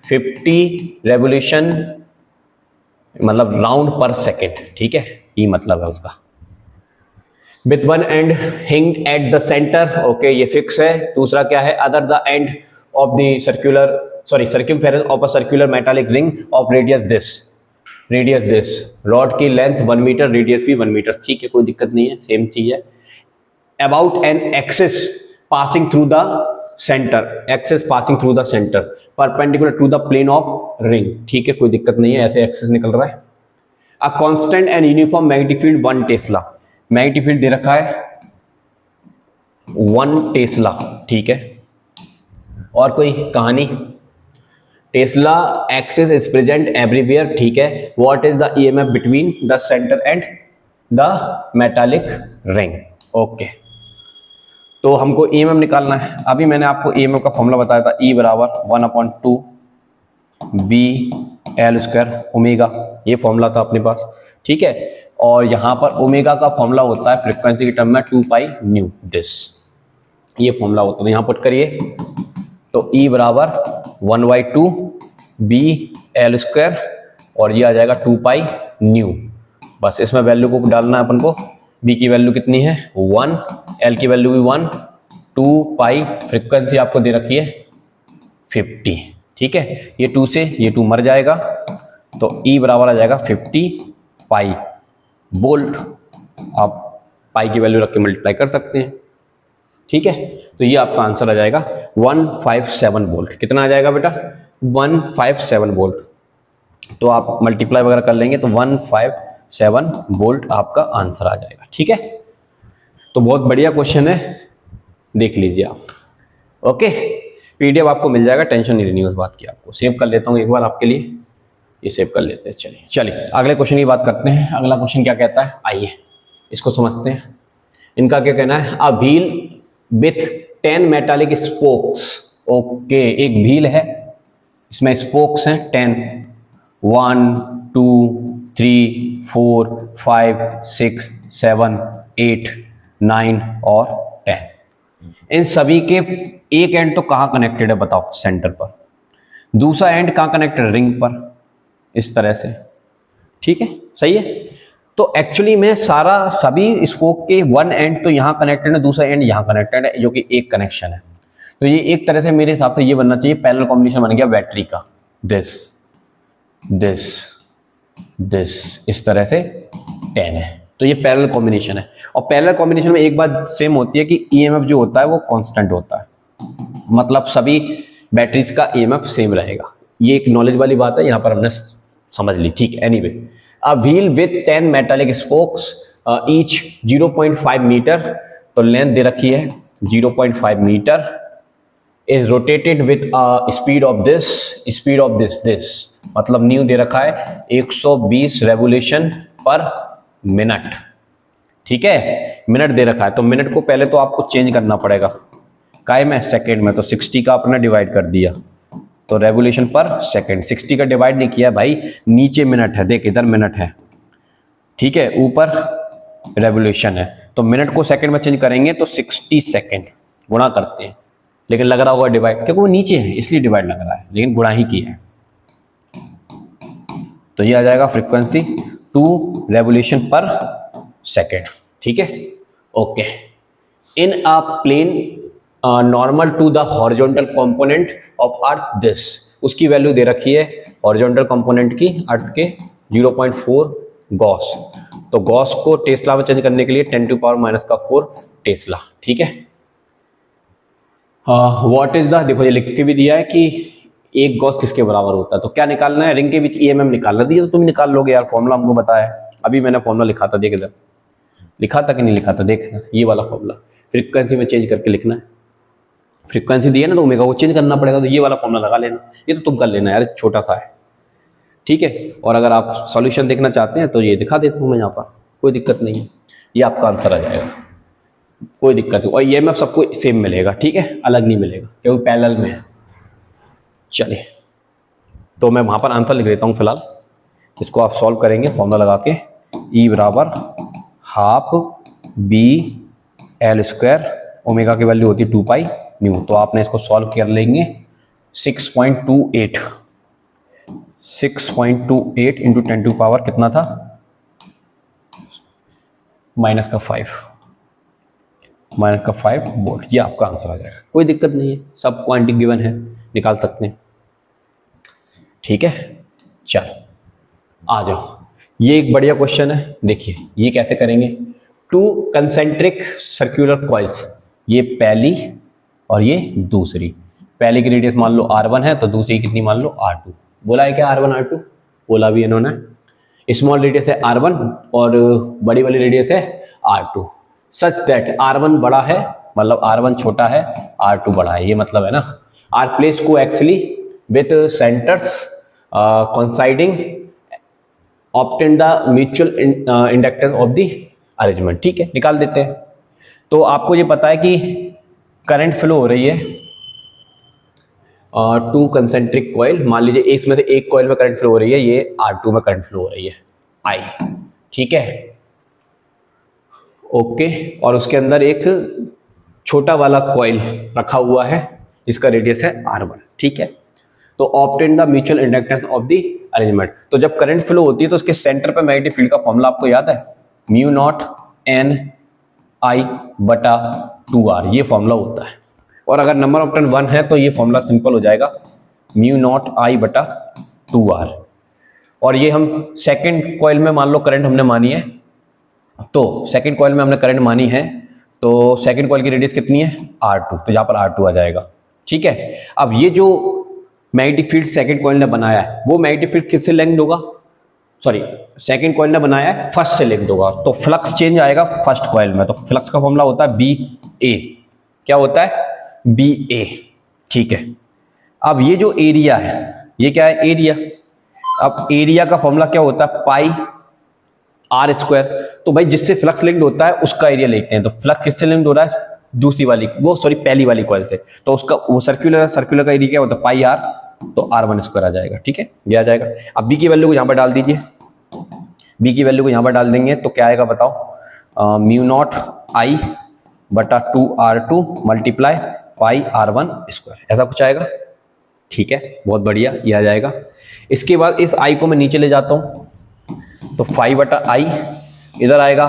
50 रेवोल्यूशन मतलब राउंड पर सेकेंड, ठीक है, ये मतलब है उसका। With one end hinged at the centre, okay, ये फिक्स है। दूसरा क्या है, other the end of the circumference of a circular metallic ring of radius this, rod की लेंथ 1 मीटर, रेडियस भी 1 मीटर, ठीक है, कोई दिक्कत नहीं है, सेम चीज है। About an axis passing through the centre, perpendicular to the plane of ring, ठीक है, कोई दिक्कत नहीं है, ऐसे एक्सिस निकल रहा है। A constant and uniform magnetic field 1 tesla, magnetic field दे रखा है 1 टेस्ला, ठीक है। और कोई कहानी, tesla axis is present everywhere, ठीक है। What is the EMF between the centre and the metallic ring, okay, तो हमको EMF निकालना है। अभी मैंने आपको EMF का फॉर्मूला बताया था, E बराबर 1/2 BL² ओमेगा, ये फॉर्मूला था अपने पास, ठीक है। और यहाँ पर ओमेगा का फॉर्मूला होता है फ्रीक्वेंसी के टर्म में 2 पाई न्यू दिस, ये फॉर्मूला होता है। यहाँ पुट करिए तो E बराबर 1/2 BL² और ये आ जाएगा 2 पाई न्यू। बस इसमें वैल्यू को डालना है अपन को। B की वैल्यू कितनी है 1, L की वैल्यू भी 1, 2 पाई, फ्रीक्वेंसी आपको दे रखी है 50, ठीक है। ये 2 से ये 2 मर जाएगा तो E बराबर आ जाएगा 50 पाई वोल्ट। आप पाई की वैल्यू रख के मल्टीप्लाई कर सकते हैं, ठीक है। तो ये आपका आंसर आ जाएगा 157 वोल्ट। कितना आ जाएगा बेटा 157 वोल्ट। तो आप मल्टीप्लाई वगैरह कर लेंगे तो 157 वोल्ट आपका आंसर आ जाएगा, ठीक है। तो बहुत बढ़िया क्वेश्चन है, देख लीजिए आप। ओके, PDF आपको मिल जाएगा, टेंशन नहीं लेनी उस बात की। आपको सेव कर लेता हूँ एक बार आपके लिए, ये सेव कर लेते हैं। चलिए अगले क्वेश्चन की बात करते हैं। अगला क्वेश्चन क्या कहता है, आइए इसको समझते हैं। इनका क्या कहना है, अ wheel with 10 metallic spokes. Okay, एक व्हील है, इसमें स्पोक्स हैं 10, 1 2 3 4 5 6 7 8 9 और 10। इन सभी के एक एंड तो कहाँ कनेक्टेड है बताओ, सेंटर पर। दूसरा एंड कहाँ कनेक्टेड, रिंग पर, इस तरह से, ठीक है, सही है। तो एक्चुअली में सभी स्पोक के वन एंड तो यहाँ कनेक्टेड है, दूसरा एंड यहाँ कनेक्टेड है, जो कि एक कनेक्शन है। तो ये एक तरह से मेरे हिसाब से ये बनना चाहिए पैरेलल कॉम्बिनेशन बन गया बैटरी का, दिस इस तरह से 10 है। तो ये पैरेलल कॉम्बिनेशन है। और पैरेलल कॉम्बिनेशन में एक बात सेम होती है कि EMF जो होता है वो कांस्टेंट होता है, मतलब सभी बैटरीज का EMF सेम रहेगा। ये एक नॉलेज वाली बात है, यहाँ पर हमने समझ ली, ठीक है। Anyway, a wheel with 10 metallic spokes each 0.5 metre, तो लेंथ दे रखी है 0.5 metre, is rotated with speed of this, मतलब न्यू दे रखा है 120 रेवोल्यूशन पर मिनट, ठीक है। मिनट दे रखा है तो मिनट को पहले तो आपको चेंज करना पड़ेगा, काय में, सेकेंड में। तो 60 का आपने डिवाइड कर दिया तो रेवोल्यूशन पर सेकेंड। 60 का डिवाइड नहीं किया भाई, नीचे मिनट है, देख इधर मिनट है, ठीक है, ऊपर रेवोल्यूशन है। तो मिनट को सेकंड में चेंज करेंगे तो 60 सेकंड गुणा करते हैं, लेकिन लग रहा होगा डिवाइड, क्योंकि वो नीचे है इसलिए डिवाइड लग रहा है, लेकिन गुणा ही किया है। तो ये आ जाएगा फ्रीक्वेंसी 2 रेवोल्यूशन पर सेकेंड, ठीक है। Okay, in a plane normal to the horizontal component of earth this, उसकी वैल्यू दे रखी है हॉरिजॉन्टल कंपोनेंट की अर्थ के 0.4 गॉस। तो गॉस को टेस्ला में चेंज करने के लिए 10⁻⁻⁴ टेस्ला, ठीक है। व्हाट इज द, देखो ये लिख के भी दिया है कि एक गॉस किसके बराबर होता है। तो क्या निकालना है, रिंग के बीच EMF निकालना दिया, तो तुम निकाल लोगे यार, फॉर्मूला हमको बताया है। अभी मैंने फॉर्मूला लिखा था, देख इधर लिखा था कि नहीं लिखा था, देख ये वाला फॉर्मूला, फ्रीक्वेंसी में चेंज करके लिखना है। फ्रीक्वेंसी दी है ना तो ओमेगा को चेंज करना पड़ेगा, तो ये वाला फॉर्मूला लगा लेना, ये तो तुम कर लेना यार, छोटा सा है, ठीक है। और अगर आप सॉल्यूशन देखना चाहते हैं तो ये दिखा देता हूँ मैं यहाँ पर, कोई दिक्कत नहीं है, ये आपका आंसर आ जाएगा, कोई दिक्कत नहीं। और EMF सबको सेम मिलेगा, ठीक है, अलग नहीं मिलेगा क्योंकि पैरेलल में है। चलिए, तो मैं वहाँ पर आंसर लिख देता हूँ फिलहाल, इसको आप सॉल्व करेंगे फॉर्मूला लगा के। E बराबर 12 BL², ओमेगा की वैल्यू होती है 2 पाई न्यू। तो आपने इसको सॉल्व कर लेंगे 6.28 इंटू 10 टू पावर कितना था, -5 वोल्ट, ये आपका आंसर आ जाएगा। कोई दिक्कत नहीं है, सब क्वांटिटी गिवन है, निकाल सकते हैं, ठीक है। चलो आ जाओ, ये एक बढ़िया क्वेश्चन है। देखिए ये कैसे करेंगे, 2 कंसेंट्रिक सर्कुलर कॉइल्स, ये पहली और ये दूसरी। पहले की रेडियस मान लो R1 है, तो दूसरी कितनी मान लो R2। बोला है क्या R1 R2, बोला भी इन्होंने। स्मॉल रेडियस है R1 और बड़ी वाली रेडियस है R2, सच दैट R1 बड़ा है, मतलब R1 छोटा है, R2 बड़ा है, ये मतलब है ना। आर प्लेस को actually with centres coinciding obtain the mutual inductance of the arrangement, ठीक है, निकाल देते हैं। तो आपको ये पता है कि करंट फ्लो हो रही है टू कंसेंट्रिक कॉइल, मान लीजिए इसमें से एक कॉइल में करंट फ्लो हो रही है, ये R2 में करंट फ्लो हो रही है I, ठीक है, ओके। और उसके अंदर एक छोटा वाला कॉइल रखा हुआ है जिसका रेडियस है R1, ठीक है। तो obtain the mutual inductance of the arrangement. तो जब करंट फ्लो होती है तो उसके सेंटर पे मैग्नेटिक फील्ड का फॉर्मूला आपको याद है, म्यू नॉट एन आई बटा 2r, ये फॉर्मूला होता है। और अगर नंबर ऑफ टर्न 1 है तो ये फॉर्मूला सिंपल हो जाएगा, म्यू नॉट आई बटा 2r। और ये हम सेकंड कॉइल में मान लो करंट हमने मानी है, तो सेकंड कॉइल में हमने करंट मानी है, तो सेकंड कॉइल की रेडियस कितनी है R2, तो यहाँ पर R2 आ जाएगा, ठीक है। अब ये जो मैग्नेटिक फील्ड सेकंड कॉइल ने बनाया है वो मैग्नेटिक फील्ड किससे लिंक्ड होगा, सॉरी सेकंड कॉइल ने बनाया है फर्स्ट से लिंक्ड होगा, तो फ्लक्स चेंज आएगा फर्स्ट कॉइल में। तो फ्लक्स का फॉर्मूला होता है BA, क्या होता है BA, ठीक है। अब ये जो एरिया है ये क्या है एरिया, अब एरिया का फॉर्मूला क्या होता है पाई R स्क्वायर। तो भाई जिससे फ्लक्स लिंक्ड होता है उसका एरिया लेते हैं, तो फ्लक्स किससे लिंक्ड हो रहा है दूसरी वाली, वो सॉरी पहली वाली कॉइल से, तो उसका वो सर्कुलर का एरिया क्या होता है पाई R, तो R1 स्क्वायर आ जाएगा, ठीक है, ये आ जाएगा। अब B की वैल्यू को यहाँ पर डाल दीजिए, B की वैल्यू को यहाँ पर डाल देंगे तो क्या आएगा बताओ, म्यू नॉट I बटा 2R2 multiply pi R1 square, ऐसा कुछ आएगा, ठीक है, बहुत बढ़िया, ये आ जाएगा। इसके बाद इस I को मैं नीचे ले जाता हूँ, तो 5 बटा I इधर आएगा,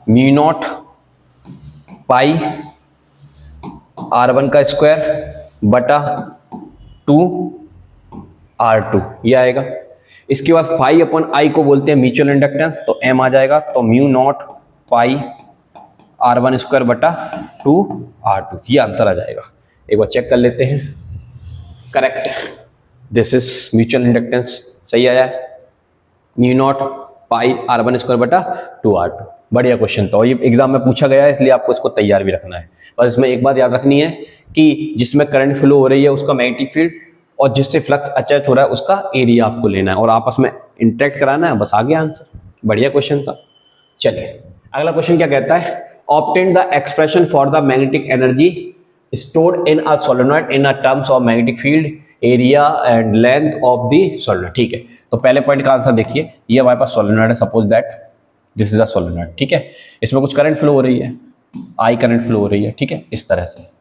म्यू नॉट पाई R1 का स्क्वायर बटा 2R2, ये आएगा। इसके बाद 5 अपॉन I को बोलते हैं म्यूचुअल इंडक्टेंस, तो M आ जाएगा, तो म्यू नॉट पाई R1 स्क्वायर बटा 2R2, ये आंसर आ जाएगा। एक बार चेक कर लेते हैं, correct, this is mutual inductance, सही आया है, mu not pi R1 square बटा 2R2, बढ़िया क्वेश्चन था, और ये एग्जाम में पूछा गया है इसलिए आपको इसको तैयार भी रखना है। बस इसमें एक बात याद रखनी है कि जिसमें करंट फ्लो हो रही है उसका मैग्नेटिक फील्ड, और जिससे फ्लक्स अटैच हो रहा है उसका एरिया आपको लेना है और आपस में इंटरेक्ट कराना है, बस आ गया आंसर, बढ़िया क्वेश्चन था। चलिए अगला क्वेश्चन क्या कहता है, obtain the expression for the magnetic energy stored in a solenoid in a terms of magnetic field area and length of the solenoid, ठीक है। तो पहले पॉइंट का आंसर देखिए, ये हमारे पास सोलेनॉइड है, suppose that this is a solenoid, ठीक है, इसमें कुछ करंट फ्लो हो रही है, I करंट फ्लो हो रही है, ठीक है, इस तरह से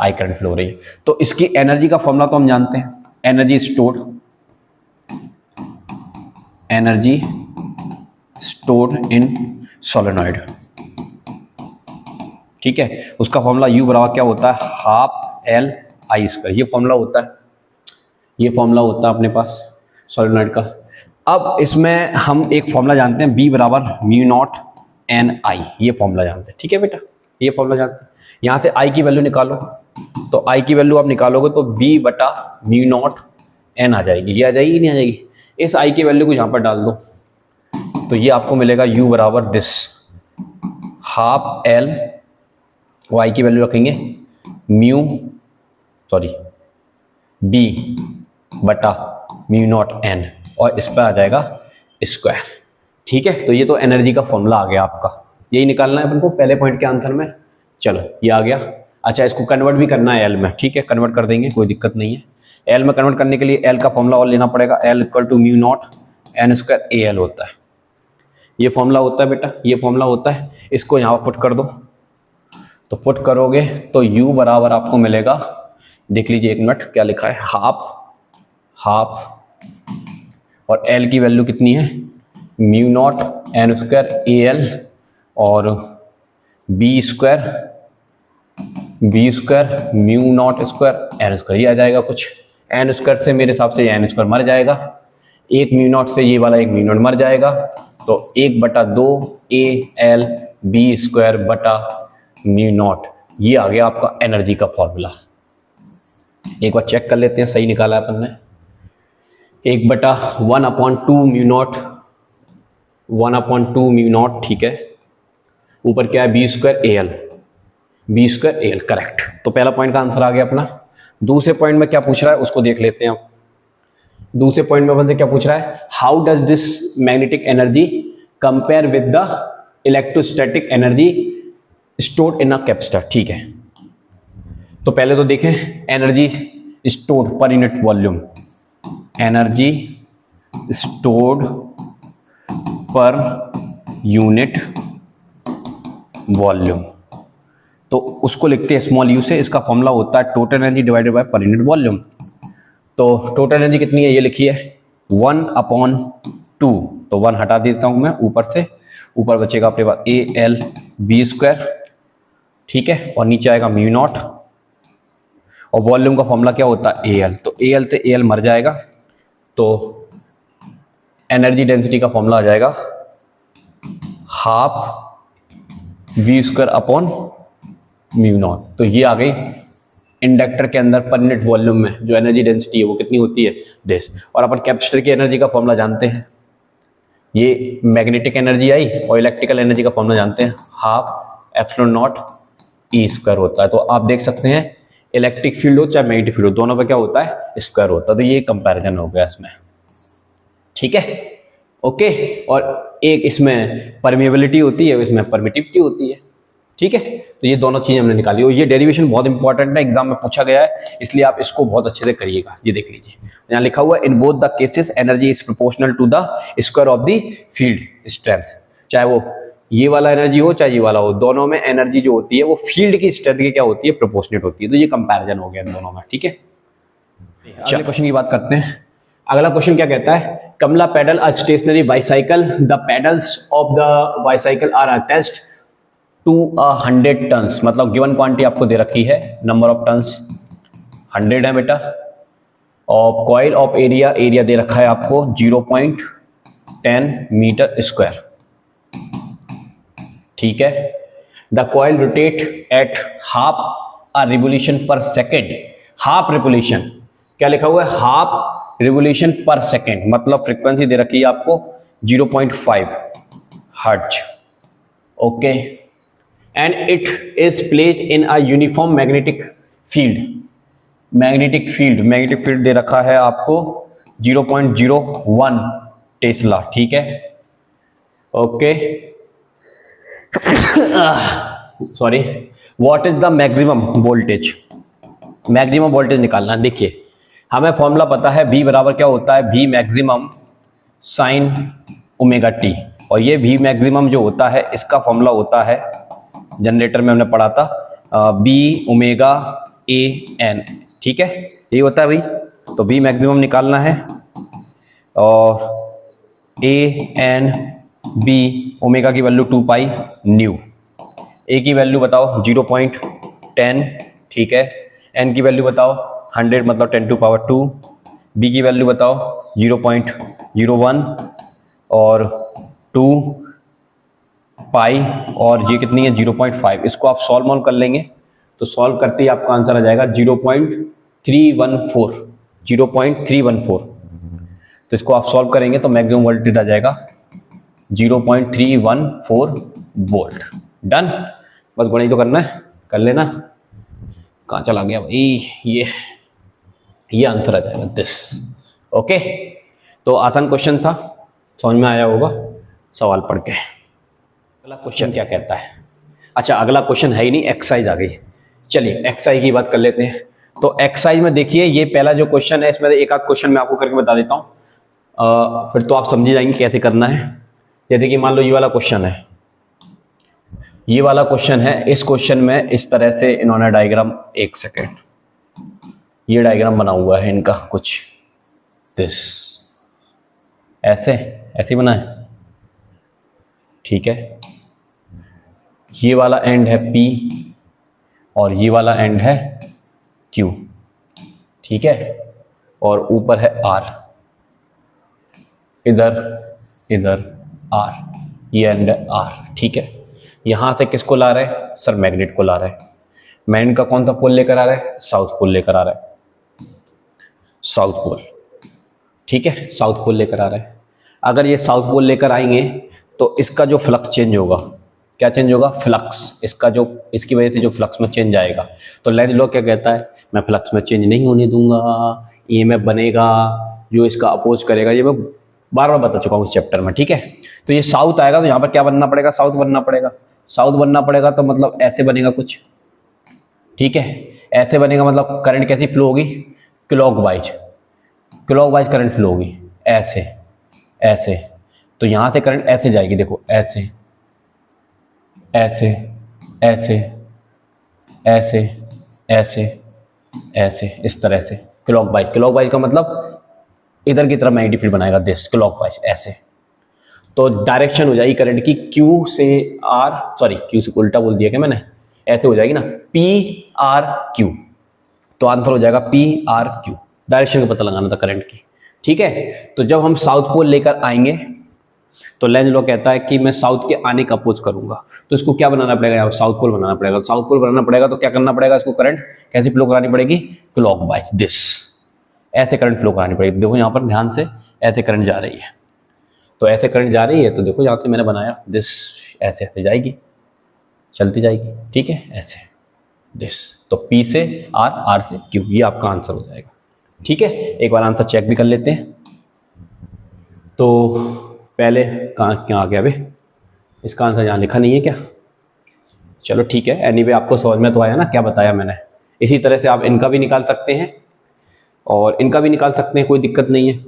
I करंट फ्लो हो रही है। तो इसकी एनर्जी का फॉर्मूला तो हम जानते हैं, एनर्जी स्टोर्ड इन सोलेनॉइड, ठीक है, उसका फॉर्मूला U बराबर क्या होता है हाफ L I स्क्वायर, ये फॉर्मूला होता है, ये फॉर्मूला होता है अपने पास सोलेनॉइड का। अब इसमें हम एक फॉर्मूला जानते हैं B बराबर म्यू नॉट एन आई, ये फॉर्मूला जानते हैं, ठीक है बेटा, ये फॉर्मूला जानते हैं। यहाँ से I की वैल्यू निकालो, तो I की वैल्यू आप निकालोगे तो B बटा म्यू नॉट एन आ जाएगी, ये आ जाएगी नहीं आ जाएगी, इस I की वैल्यू को यहाँ पर डाल दो, तो ये आपको मिलेगा U बराबर दिस हाफ L, और I की वैल्यू रखेंगे B बटा म्यू नॉट एन, और इस पर आ जाएगा स्क्वायर, ठीक है। तो ये तो एनर्जी का फॉर्मूला आ गया आपका, यही निकालना है अपन को पहले पॉइंट के आंसर में, चलो ये आ गया। अच्छा इसको कन्वर्ट भी करना है L में, ठीक है, कन्वर्ट कर देंगे, कोई दिक्कत नहीं है। L में कन्वर्ट करने के लिए L का फॉर्मूला और लेना पड़ेगा, L equal to mu naught N square AL होता है, ये फॉर्मूला होता है बेटा, ये फॉर्मूला होता है। इसको यहाँ पुट कर दो, तो पुट करोगे तो U बराबर आपको मिलेगा, देख लीजिए एक मिनट क्या लिखा है, हाफ और L की वैल्यू कितनी है mu naught N square AL और B square mu naught square N square, ये आ जाएगा कुछ, एन स्क्वायर से मेरे हिसाब से एन स्क्वायर मर जाएगा, एक म्यू नॉट से ये वाला एक म्यू नॉट मर जाएगा, तो 1/2 AL B स्क्वायर बटा म्यू नॉट, ये आ गया आपका एनर्जी का फॉर्मूला। एक बार चेक कर लेते हैं, सही निकाला है अपन ने, 1/1/2 म्यू नॉट, ठीक है, ऊपर क्या है B स्क्वायर AL, करेक्ट। तो पहला पॉइंट का आंसर आ गया अपना। दूसरे पॉइंट में क्या पूछ रहा है उसको देख लेते हैं आप। दूसरे पॉइंट में बंदे क्या पूछ रहा है, how does this magnetic energy compare with the electrostatic energy stored in a capacitor, ठीक है। तो पहले तो देखें energy stored per unit volume, energy stored per unit volume, तो उसको लिखते हैं स्मॉल यू से। इसका फॉर्मूला होता है total energy divided by per unit volume. तो टोटल एनर्जी कितनी है ये लिखिए 1/2, तो 1 हटा देता हूं मैं ऊपर से, ऊपर बचेगा अपने पास AL/V², ठीक है, और नीचे आएगा म्यू नॉट, और वॉल्यूम का फॉर्मूला क्या होता है AL, तो AL से AL मर जाएगा, तो एनर्जी डेंसिटी का फॉर्मूला आ जाएगा 1/2 V² अपॉन म्यू नॉट। तो ये आ गई इंडक्टर के अंदर पर यूनिट वॉल्यूम में जो एनर्जी डेंसिटी है वो कितनी होती है दिस। और अपन कैपेसिटर की एनर्जी का फॉर्मूला जानते हैं, ये मैग्नेटिक एनर्जी आई, और इलेक्ट्रिकल एनर्जी का फॉर्मूला जानते हैं 1/2 E² होता है। तो आप देख सकते हैं इलेक्ट्रिक फील्ड हो चाहे मैग्नेटिक फील्ड हो, दोनों पे क्या होता है स्क्वायर होता है। तो ये कंपैरिजन हो गया इसमें, ठीक है, ओके। और एक इसमें परमिएबिलिटी होती है, इसमें परमिटिविटी होती है, ठीक है। तो ये दोनों चीजें हमने निकाली, और ये डेरिवेशन बहुत इंपॉर्टेंट है, एग्जाम में पूछा गया है, इसलिए आप इसको बहुत अच्छे से करिएगा। ये देख लीजिए यहाँ लिखा हुआ है in both the cases energy is proportional to the square of the field strength. चाहे वो ये वाला एनर्जी हो चाहे ये वाला हो, दोनों में एनर्जी जो होती है वो फील्ड की स्ट्रेंथ की क्या होती है प्रोपोर्शनेट होती है। तो ये कंपैरिजन हो गया दोनों में, ठीक है। अगले क्वेश्चन की बात करते हैं। अगला क्वेश्चन क्या कहता है, Kamala pedal a stationary bicycle, the pedals of the bicycle are attached to 100 tons, मतलब गिवन क्वांटिटी आपको दे रखी है, नंबर ऑफ टन्स 100 है बेटा, और कॉइल ऑफ एरिया, एरिया दे रखा है आपको 0.10 मीटर स्क्वायर, ठीक है। The coil rotate at half a revolution per second, half revolution क्या लिखा हुआ है हाफ रिवोल्यूशन पर सेकेंड, मतलब फ्रीक्वेंसी दे रखी है आपको 0.5 hertz, okay. And it is placed in a uniform magnetic field, magnetic field दे रखा है आपको 0.01 टेस्ला, ठीक है, okay. Sorry, what is the maximum voltage, maximum voltage निकालना। देखिए हमें फॉर्मूला पता है V बराबर क्या होता है, V maximum sine omega T, और ये V मैक्सिमम जो होता है इसका फॉर्मूला होता है, जनरेटर में हमने पढ़ा था B ओमेगा A N, ठीक है, ये होता है भाई। तो V मैक्सिमम निकालना है, और A N B ओमेगा की वैल्यू 2 पाई न्यू, A की वैल्यू बताओ 0.10, ठीक है, N की वैल्यू बताओ 100 मतलब 10 टू पावर 2, B की वैल्यू बताओ 0.01 और 2 पाई, और ये कितनी है 0.5। इसको आप सॉल्व कर लेंगे तो सॉल्व करते ही आपका आंसर आ जाएगा 0.314। तो इसको आप सॉल्व करेंगे तो मैक्सिमम वोल्टेज आ जाएगा 0.314 वोल्ट। डन, बस गणित तो करना है, कर लेना। कहाँ चला गया भाई, ये आंसर आ जाएगा दिस, ओके। तो आसान क्वेश्चन था, समझ में आया होगा सवाल पढ़ के। अगला क्वेश्चन क्या कहता है, अच्छा अगला क्वेश्चन है ही नहीं, एक्सरसाइज आ गई। चलिए एक्सरसाइज की बात कर लेते हैं। तो एक्सरसाइज में देखिए ये पहला जो क्वेश्चन है, इसमें एक आध क्वेश्चन मैं आपको करके बता देता हूँ, फिर तो आप समझ जाएंगे कैसे करना है। जैसे कि मान लो ये वाला क्वेश्चन है, ये वाला क्वेश्चन है, इस क्वेश्चन में इस तरह से इन्होंने डायग्राम, एक सेकेंड, ये डायग्राम बना हुआ है इनका कुछ दिस, ऐसे बना है, ठीक है। ये वाला एंड है P और ये वाला एंड है Q, ठीक है, और ऊपर है R, इधर R, ये एंड है R, ठीक है। यहां से किसको ला रहा है सर, मैग्नेट को ला रहा है। मैग्नेट का कौन सा पोल लेकर आ रहा है, साउथ पोल लेकर आ रहा है, साउथ पोल, ठीक है, साउथ पोल लेकर आ रहा है। अगर ये साउथ पोल लेकर आएंगे तो इसका जो फ्लक्स चेंज होगा, क्या चेंज होगा, फ्लक्स, इसका जो, इसकी वजह से जो फ्लक्स में चेंज आएगा। तो लेंज लॉ क्या कहता है, मैं फ्लक्स में चेंज नहीं होने दूंगा, ईएमएफ बनेगा जो इसका अपोज करेगा। ये मैं बार बार बता चुका हूँ इस चैप्टर में, ठीक है। तो ये साउथ आएगा तो यहाँ पर क्या बनना पड़ेगा, साउथ बनना पड़ेगा। साउथ बनना पड़ेगा तो मतलब ऐसे बनेगा कुछ, ठीक है, ऐसे बनेगा मतलब करंट कैसी फ्लो होगी, क्लॉकवाइज करंट फ्लो होगी, ऐसे ऐसे। तो यहां से करंट ऐसे जाएगी, देखो ऐसे ऐसे ऐसे ऐसे ऐसे ऐसे, इस तरह से क्लॉकवाइज का मतलब इधर की तरफ मैग्नेटिक फील्ड बनाएगा, दिस क्लॉकवाइज ऐसे। तो डायरेक्शन हो जाएगी करंट की क्यू से आर, सॉरी क्यू से उल्टा बोल दिया क्या मैंने, ऐसे हो जाएगी ना, पी आर क्यू। तो आंसर हो जाएगा पी आर क्यू। डायरेक्शन का पता लगाना था करंट की, ठीक है। तो जब हम साउथ पोल लेकर आएंगे तो लेंज लॉ कहता है कि मैं साउथ के आने का अपोज करूंगा, तो इसको क्या बनाना पड़ेगा, यहाँ साउथ पोल बनाना पड़ेगा। साउथ पोल बनाना पड़ेगा तो क्या करना पड़ेगा, इसको करंट कैसे फ्लो करानी पड़ेगी, क्लॉकवाइज, दिस ऐसे करंट फ्लो करानी पड़ेगी। देखो यहाँ पर ध्यान से ऐसे करंट जा रही है, तो ऐसे करंट जा रही है, तो देखो यहाँ से मैंने बनाया दिस, ऐसे ऐसे जाएगी, चलती जाएगी, ठीक है, ऐसे दिस। तो पी से आर, आर से क्यू, ये आपका आंसर हो जाएगा, ठीक है। एक बार आंसर चेक भी कर लेते हैं। तो पहले कहाँ क्या आ गया अभी, इसका आंसर यहाँ लिखा नहीं है क्या, चलो ठीक है। एनीवे आपको समझ में तो आया ना क्या बताया मैंने। इसी तरह से आप इनका भी निकाल सकते हैं और इनका भी निकाल सकते हैं, कोई दिक्कत नहीं है।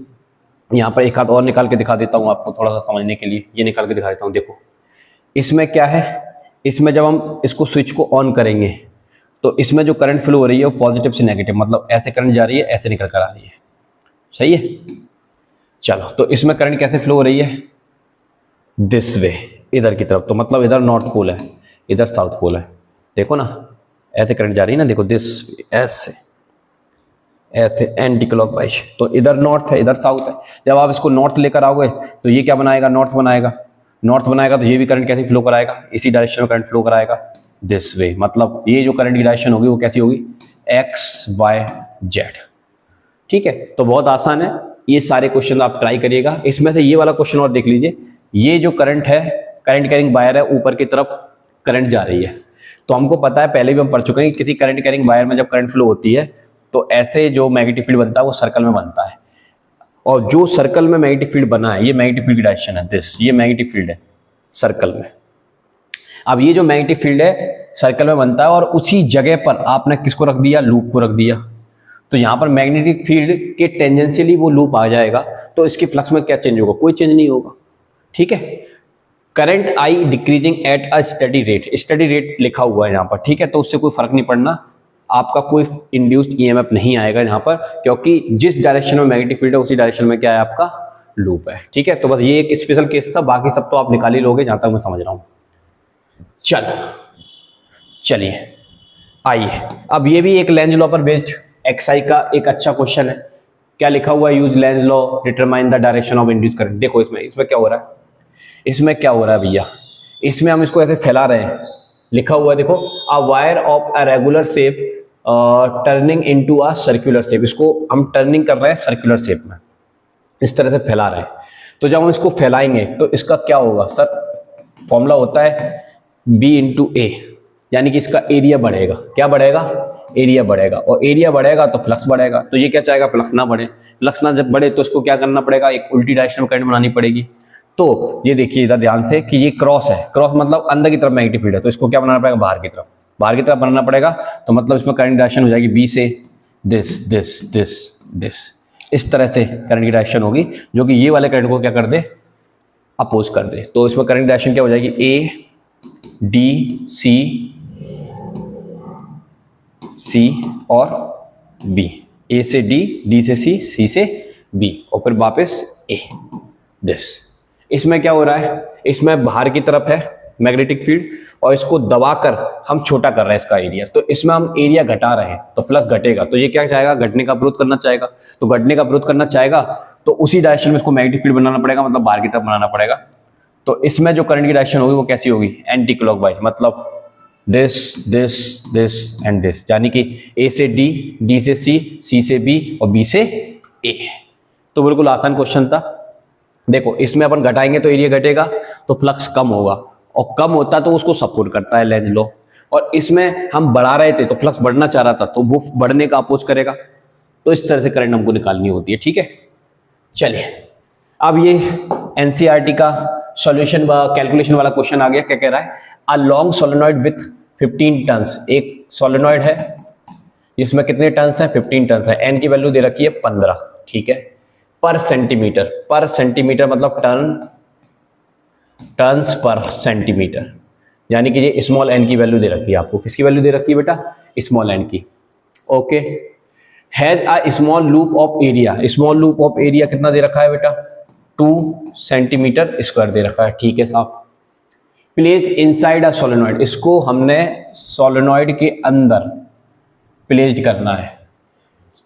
यहाँ पर एक हाथ और निकाल के दिखा देता हूँ आपको थोड़ा सा समझने के लिए, ये निकाल के दिखा देता हूँ। देखो इसमें क्या है, इसमें जब हम इसको स्विच को ऑन करेंगे तो इसमें जो करंट फ्लो हो रही है वो पॉजिटिव से नेगेटिव, मतलब ऐसे करंट जा रही है, ऐसे निकल कर आ रही है, सही है। चलो तो इसमें करंट कैसे फ्लो हो रही है, दिस वे, इधर की तरफ। तो मतलब इधर नॉर्थ पोल है, इधर साउथ पोल है, देखो ना ऐसे करंट जा रही है ना, देखो दिस ऐसे ऐसे एंटी क्लॉकवाइज। तो इधर नॉर्थ है, इधर साउथ है। जब आप इसको नॉर्थ लेकर आओगे तो ये क्या बनाएगा, नॉर्थ बनाएगा। नॉर्थ बनाएगा तो ये भी करंट कैसे फ्लो कराएगा, इसी डायरेक्शन में करंट फ्लो कराएगा, दिस वे। मतलब ये जो करंट की डायरेक्शन होगी वो कैसी होगी, एक्स वाई जेड, ठीक है। तो बहुत आसान है, ये सारे क्वेश्चन आप ट्राई करिएगा। इसमें से ये वाला क्वेश्चन और देख लीजिए, ये जो करंट है, करंट कैरिंग वायर है, ऊपर की तरफ करंट जा रही है। तो हमको पता है, पहले भी हम पढ़ चुके हैं कि किसी करंट कैरिंग वायर में जब करंट फ्लो होती है तो ऐसे जो मैग्नेटिक फील्ड बनता है वो सर्कल में बनता है, और जो सर्कल में मैग्नेटिक फील्ड बना है, ये मैग्नेटिक फील्ड की डायरेक्शन है, दिस, ये मैग्नेटिक फील्ड है सर्कल में। अब ये जो मैग्नेटिक फील्ड है सर्कल में बनता है और उसी जगह पर आपने किसको रख दिया, लूप को रख दिया। तो यहाँ पर मैग्नेटिक फील्ड के टेंजेंशियली वो लूप आ जाएगा, तो इसके फ्लक्स में क्या चेंज होगा, कोई चेंज नहीं होगा, ठीक है। Current I decreasing at a study rate, study rate लिखा हुआ है यहाँ पर, ठीक है। तो उससे कोई फर्क नहीं पड़ना, आपका कोई इंड्यूस्ड ईएमएफ नहीं आएगा यहाँ पर, क्योंकि जिस डायरेक्शन में मैग्नेटिक फील्ड है उसी डायरेक्शन में क्या है, आपका लूप है, ठीक है। तो बस ये एक स्पेशल केस था, बाकी सब तो आप निकाल ही लोगे जहां तक मैं समझ रहा हूं। चलिए आइए, अब ये भी एक लेंज लॉ पर बेस्ड एक्सआई का एक अच्छा क्वेश्चन है। क्या लिखा हुआ है, use Lenz law determine the direction of induced current. देखो इसमें क्या हो रहा है, इसमें क्या हो रहा है भैया, इसमें हम इसको ऐसे फैला रहे हैं, लिखा हुआ है देखो, a wire of a regular shape turning into a circular shape. इसको हम टर्निंग कर रहे हैं सर्कुलर शेप में, इस तरह से फैला रहे हैं। तो जब हम इसको फैलाएंगे तो इसका क्या होगा सर, फॉर्मूला होता है B इंटू ए, यानी कि इसका एरिया बढ़ेगा। क्या बढ़ेगा, एरिया बढ़ेगा, और एरिया बढ़ेगा तो फ्लक्स बढ़ेगा। तो ये क्या चाहेगा, फ्लक्स ना बढ़े। फ्लक्स ना जब बढ़े तो इसको क्या करना पड़ेगा, एक उल्टी डायरेक्शन में करंट बनानी पड़ेगी। तो ये देखिए इधर ध्यान से कि ये क्रॉस है, क्रॉस मतलब अंदर की तरफ मैग्नेटिक फील्ड है, तो इसको क्या बनाना पड़ेगा, बाहर की तरफ, बाहर की तरफ बनाना पड़ेगा। तो मतलब इसमें करंट डायरेक्शन हो जाएगी बी से दिस दिस दिस दिस, इस तरह से करंट की डायरेक्शन होगी, जो कि ये वाले करंट को क्या कर दे, अपोज कर दे। तो इसमें करंट डायरेक्शन क्या हो जाएगी, ए डी सी और बी, ए से डी से सी से बी, और फिर वापस ए, दिस। इसमें क्या हो रहा है, इसमें बाहर की तरफ है मैग्नेटिक फील्ड, और इसको दबाकर हम छोटा कर रहे हैं इसका एरिया। तो इसमें हम एरिया घटा रहे हैं तो फ्लक्स घटेगा। तो ये क्या चाहेगा, घटने का विरोध करना चाहेगा। तो घटने का विरोध करना चाहेगा तो उसी डायरेक्शन में इसको मैग्नेटिक फील्ड बनाना पड़ेगा, मतलब बाहर की तरफ बनाना पड़ेगा। तो इसमें जो करंट की डायरेक्शन होगी वो कैसी होगी, एंटी क्लॉकवाइज, मतलब this this this and this, यानी कि ए से डी से सी से बी और बी से ए। तो बिल्कुल आसान क्वेश्चन था। देखो इसमें अपन घटाएंगे तो एरिया घटेगा तो फ्लक्स कम होगा, और कम होता तो उसको सपोर्ट करता है लेंज लॉ। और इसमें हम बढ़ा रहे थे तो फ्लक्स बढ़ना चाह रहा था तो वो बढ़ने का अपोज करेगा। तो इस तरह से करंट हमको निकालनी होती है, ठीक है। चलिए अब ये एनसीईआरटी का सॉल्यूशन व कैलकुलेशन वाला क्वेश्चन आ गया। क्या कह रहा है, a long solenoid with 15 turns, एक सोलेनॉइड है इसमें कितने टर्न्स हैं, 15 टर्न्स हैं। एन की वैल्यू दे रखी है 15, ठीक है। पर सेंटीमीटर मतलब टर्न्स पर सेंटीमीटर, यानी कि ये स्मॉल एन की वैल्यू दे रखी है आपको। किसकी वैल्यू दे रखी है बेटा, स्मॉल एन की। Okay, has a small loop of area, small loop of area कितना दे रखा है बेटा, 2 सेंटीमीटर स्क्वायर दे रखा है, ठीक है साहब। प्लेस्ड इनसाइड अ सोलेनॉइड, इसको हमने सोलेनॉइड के अंदर प्लेस्ड करना है।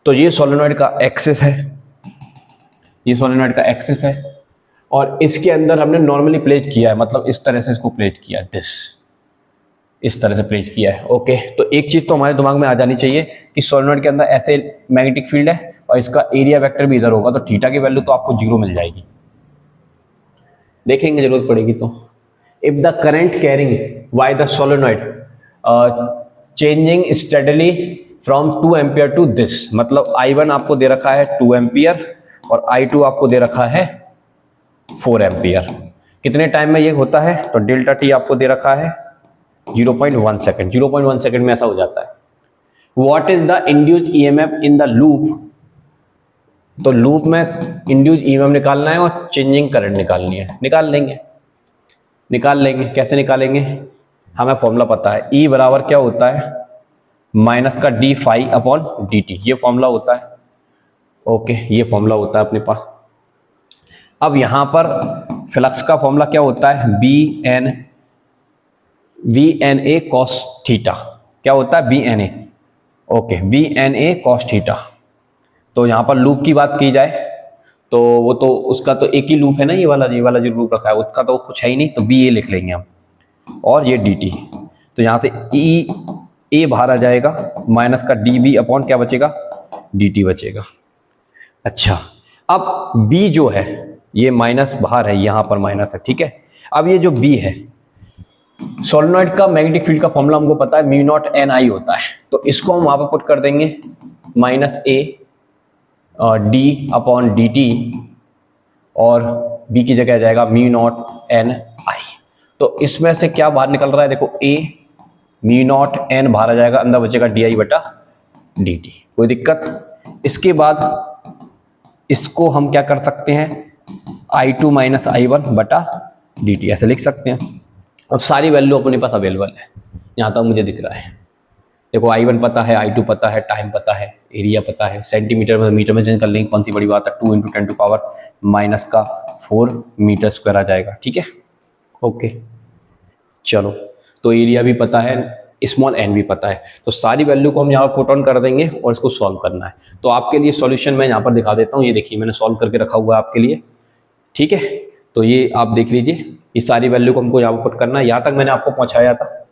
तो ये सोलेनॉइड का एक्सिस है, ये सोलेनॉइड का एक्सिस है, और इसके अंदर हमने नॉर्मली प्लेस किया है, मतलब इस तरह से इसको प्लेस किया है, इस तरह से प्लेस किया है। ओके, तो एक चीज तो हमारे दिमाग में आ जानी चाहिए कि सोलेनॉइड के अंदर ऐसे मैग्नेटिक फील्ड है और इसका एरिया वेक्टर भी इधर होगा, तो थीटा की वैल्यू तो आपको 0 मिल जाएगी, देखेंगे जरूरत पड़ेगी तो। If the current carrying by the solenoid changing steadily from 2 ampere to this, मतलब I1 आपको दे रखा है 2 एम्पियर और I2 आपको दे रखा है 4 एम्पियर। कितने टाइम में ये होता है, तो डेल्टा टी आपको दे रखा है 0.1 सेकेंड, 0.1 सेकेंड में ऐसा हो जाता है। What is the induced EMF in the loop, तो लूप में इंड्यूस्ड ईएमएफ निकालना है और चेंजिंग करंट निकालनी है, निकाल लेंगे। कैसे निकालेंगे, हमें फॉर्मूला पता है, E बराबर क्या होता है, माइनस का d phi upon d t, ये फॉर्मूला होता है। ओके, ये फॉर्मूला होता है अपने पास। अब यहां पर फ्लक्स का फॉर्मूला क्या होता है, V N A cos theta, क्या होता है, B N A. Okay, V N A cos theta. तो यहां पर लूप की बात की जाए तो वो तो उसका तो एक ही लूप है ना, ये वाला जो लूप रखा है उसका तो कुछ है ही नहीं, तो बी ए लिख लेंगे हम, और ये डी टी। तो यहां से ई ए बाहर आ जाएगा, माइनस का डी बी अपॉन क्या बचेगा, डी टी बचेगा। अच्छा, अब बी जो है ये माइनस बाहर है, यहां पर माइनस है, ठीक है। अब ये जो बी है, सोलेनॉइड का मैग्नेटिक फील्ड का फॉर्मूला हमको पता है, म्यू नॉट एन आई होता है, तो इसको हम वहां पर पुट कर देंगे minus A D upon d T, और बी की जगह आ जाएगा म्यू नॉट एन आई। तो इसमें से क्या बाहर निकल रहा है, देखो ए म्यू नॉट एन बाहर आ जाएगा, अंदर बचेगा डी आई बटा डी टी, कोई दिक्कत। इसके बाद इसको हम क्या कर सकते हैं, I2 माइनस I1 बटा डी टी, ऐसे लिख सकते हैं। अब सारी वैल्यू अपने पास अवेलेबल है, यहाँ तक मुझे दिख रहा है। देखो I1 पता है, I2 पता है, टाइम पता है, एरिया पता है, सेंटीमीटर में मीटर में चेंज कर लेंगे, कौन सी बड़ी बात है, 2 × 10⁻⁴ मीटर स्क्वायर आ जाएगा, ठीक है। ओके, चलो, तो एरिया भी पता है, स्मॉल एन भी पता है, तो सारी वैल्यू को हम यहाँ पर पुट ऑन कर देंगे और इसको सॉल्व करना है। तो आपके लिए सॉल्यूशन मैं यहाँ पर दिखा देता हूँ, ये देखिए मैंने सॉल्व करके रखा हुआ है आपके लिए, ठीक है। तो ये आप देख लीजिए, इस सारी वैल्यू को हमको यहाँ पर पुट करना है। यहाँ तक मैंने आपको पहुँचाया था,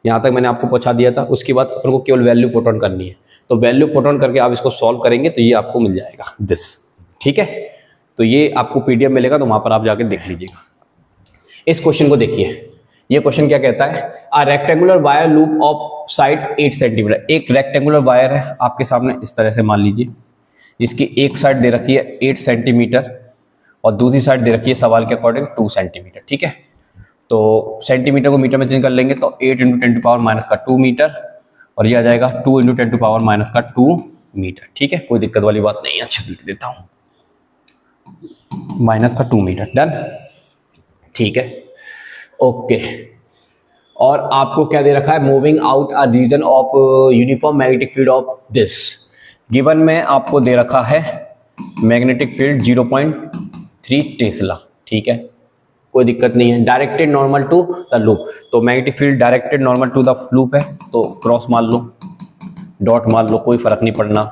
यहाँ तक मैंने आपको पहुँचा दिया था, उसके बाद अपन को केवल वैल्यू पुट ऑन करनी है। तो वैल्यू पुट ऑन करके आप इसको सॉल्व करेंगे तो ये आपको मिल जाएगा दिस, ठीक है। तो ये आपको पीडीएफ मिलेगा, तो वहाँ पर आप जाके देख लीजिएगा। इस क्वेश्चन को देखिए, ये क्वेश्चन क्या कहता है, a rectangular wire loop of side 8 centimetre. एक रेक्टेंगुलर वायर है आपके सामने, इस तरह से मान लीजिए, जिसकी एक साइड दे रखी है 8 सेंटीमीटर और दूसरी साइड दे रखी है सवाल के अकॉर्डिंग 2 सेंटीमीटर, ठीक है। तो सेंटीमीटर को मीटर में चेंज कर लेंगे, तो 8 × 10⁻⁻² मीटर, और ये आ जाएगा 2 × 10⁻⁻² मीटर, ठीक है। कोई दिक्कत वाली बात नहीं है, अच्छे से लिख देता हूँ, -2 मीटर, डन, ठीक है। ओके, और आपको क्या दे रखा है, moving out a region of uniform magnetic field of this given में आपको दे रखा है मैग्नेटिक फील्ड 0.3 टेस्ला, ठीक है, कोई दिक्कत नहीं है। Directed normal to the loop, तो magnetic field directed normal to the loop है, तो क्रॉस मार लो, डॉट मार लो, कोई फर्क नहीं पड़ना,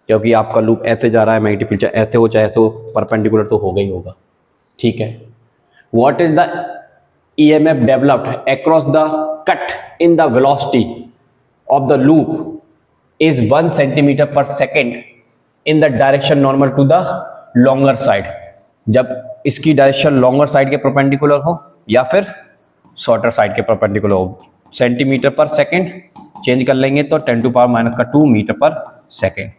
क्योंकि आपका लूप ऐसे जा रहा है, मैग्नेटिक फील्ड चाहे ऐसे हो चाहे ऐसे हो, परपेंडिकुलर तो होगा ही होगा, ठीक है। What is the EMF developed across the cut in the velocity of the loop is 1 centimetre per second in the direction normal to the longer side. जब इसकी डायरेक्शन लॉन्गर साइड के परपेंडिकुलर हो या फिर शॉर्टर साइड के perpendicular हो, centimetre per second change कर लेंगे तो 10⁻⁻² metre per second,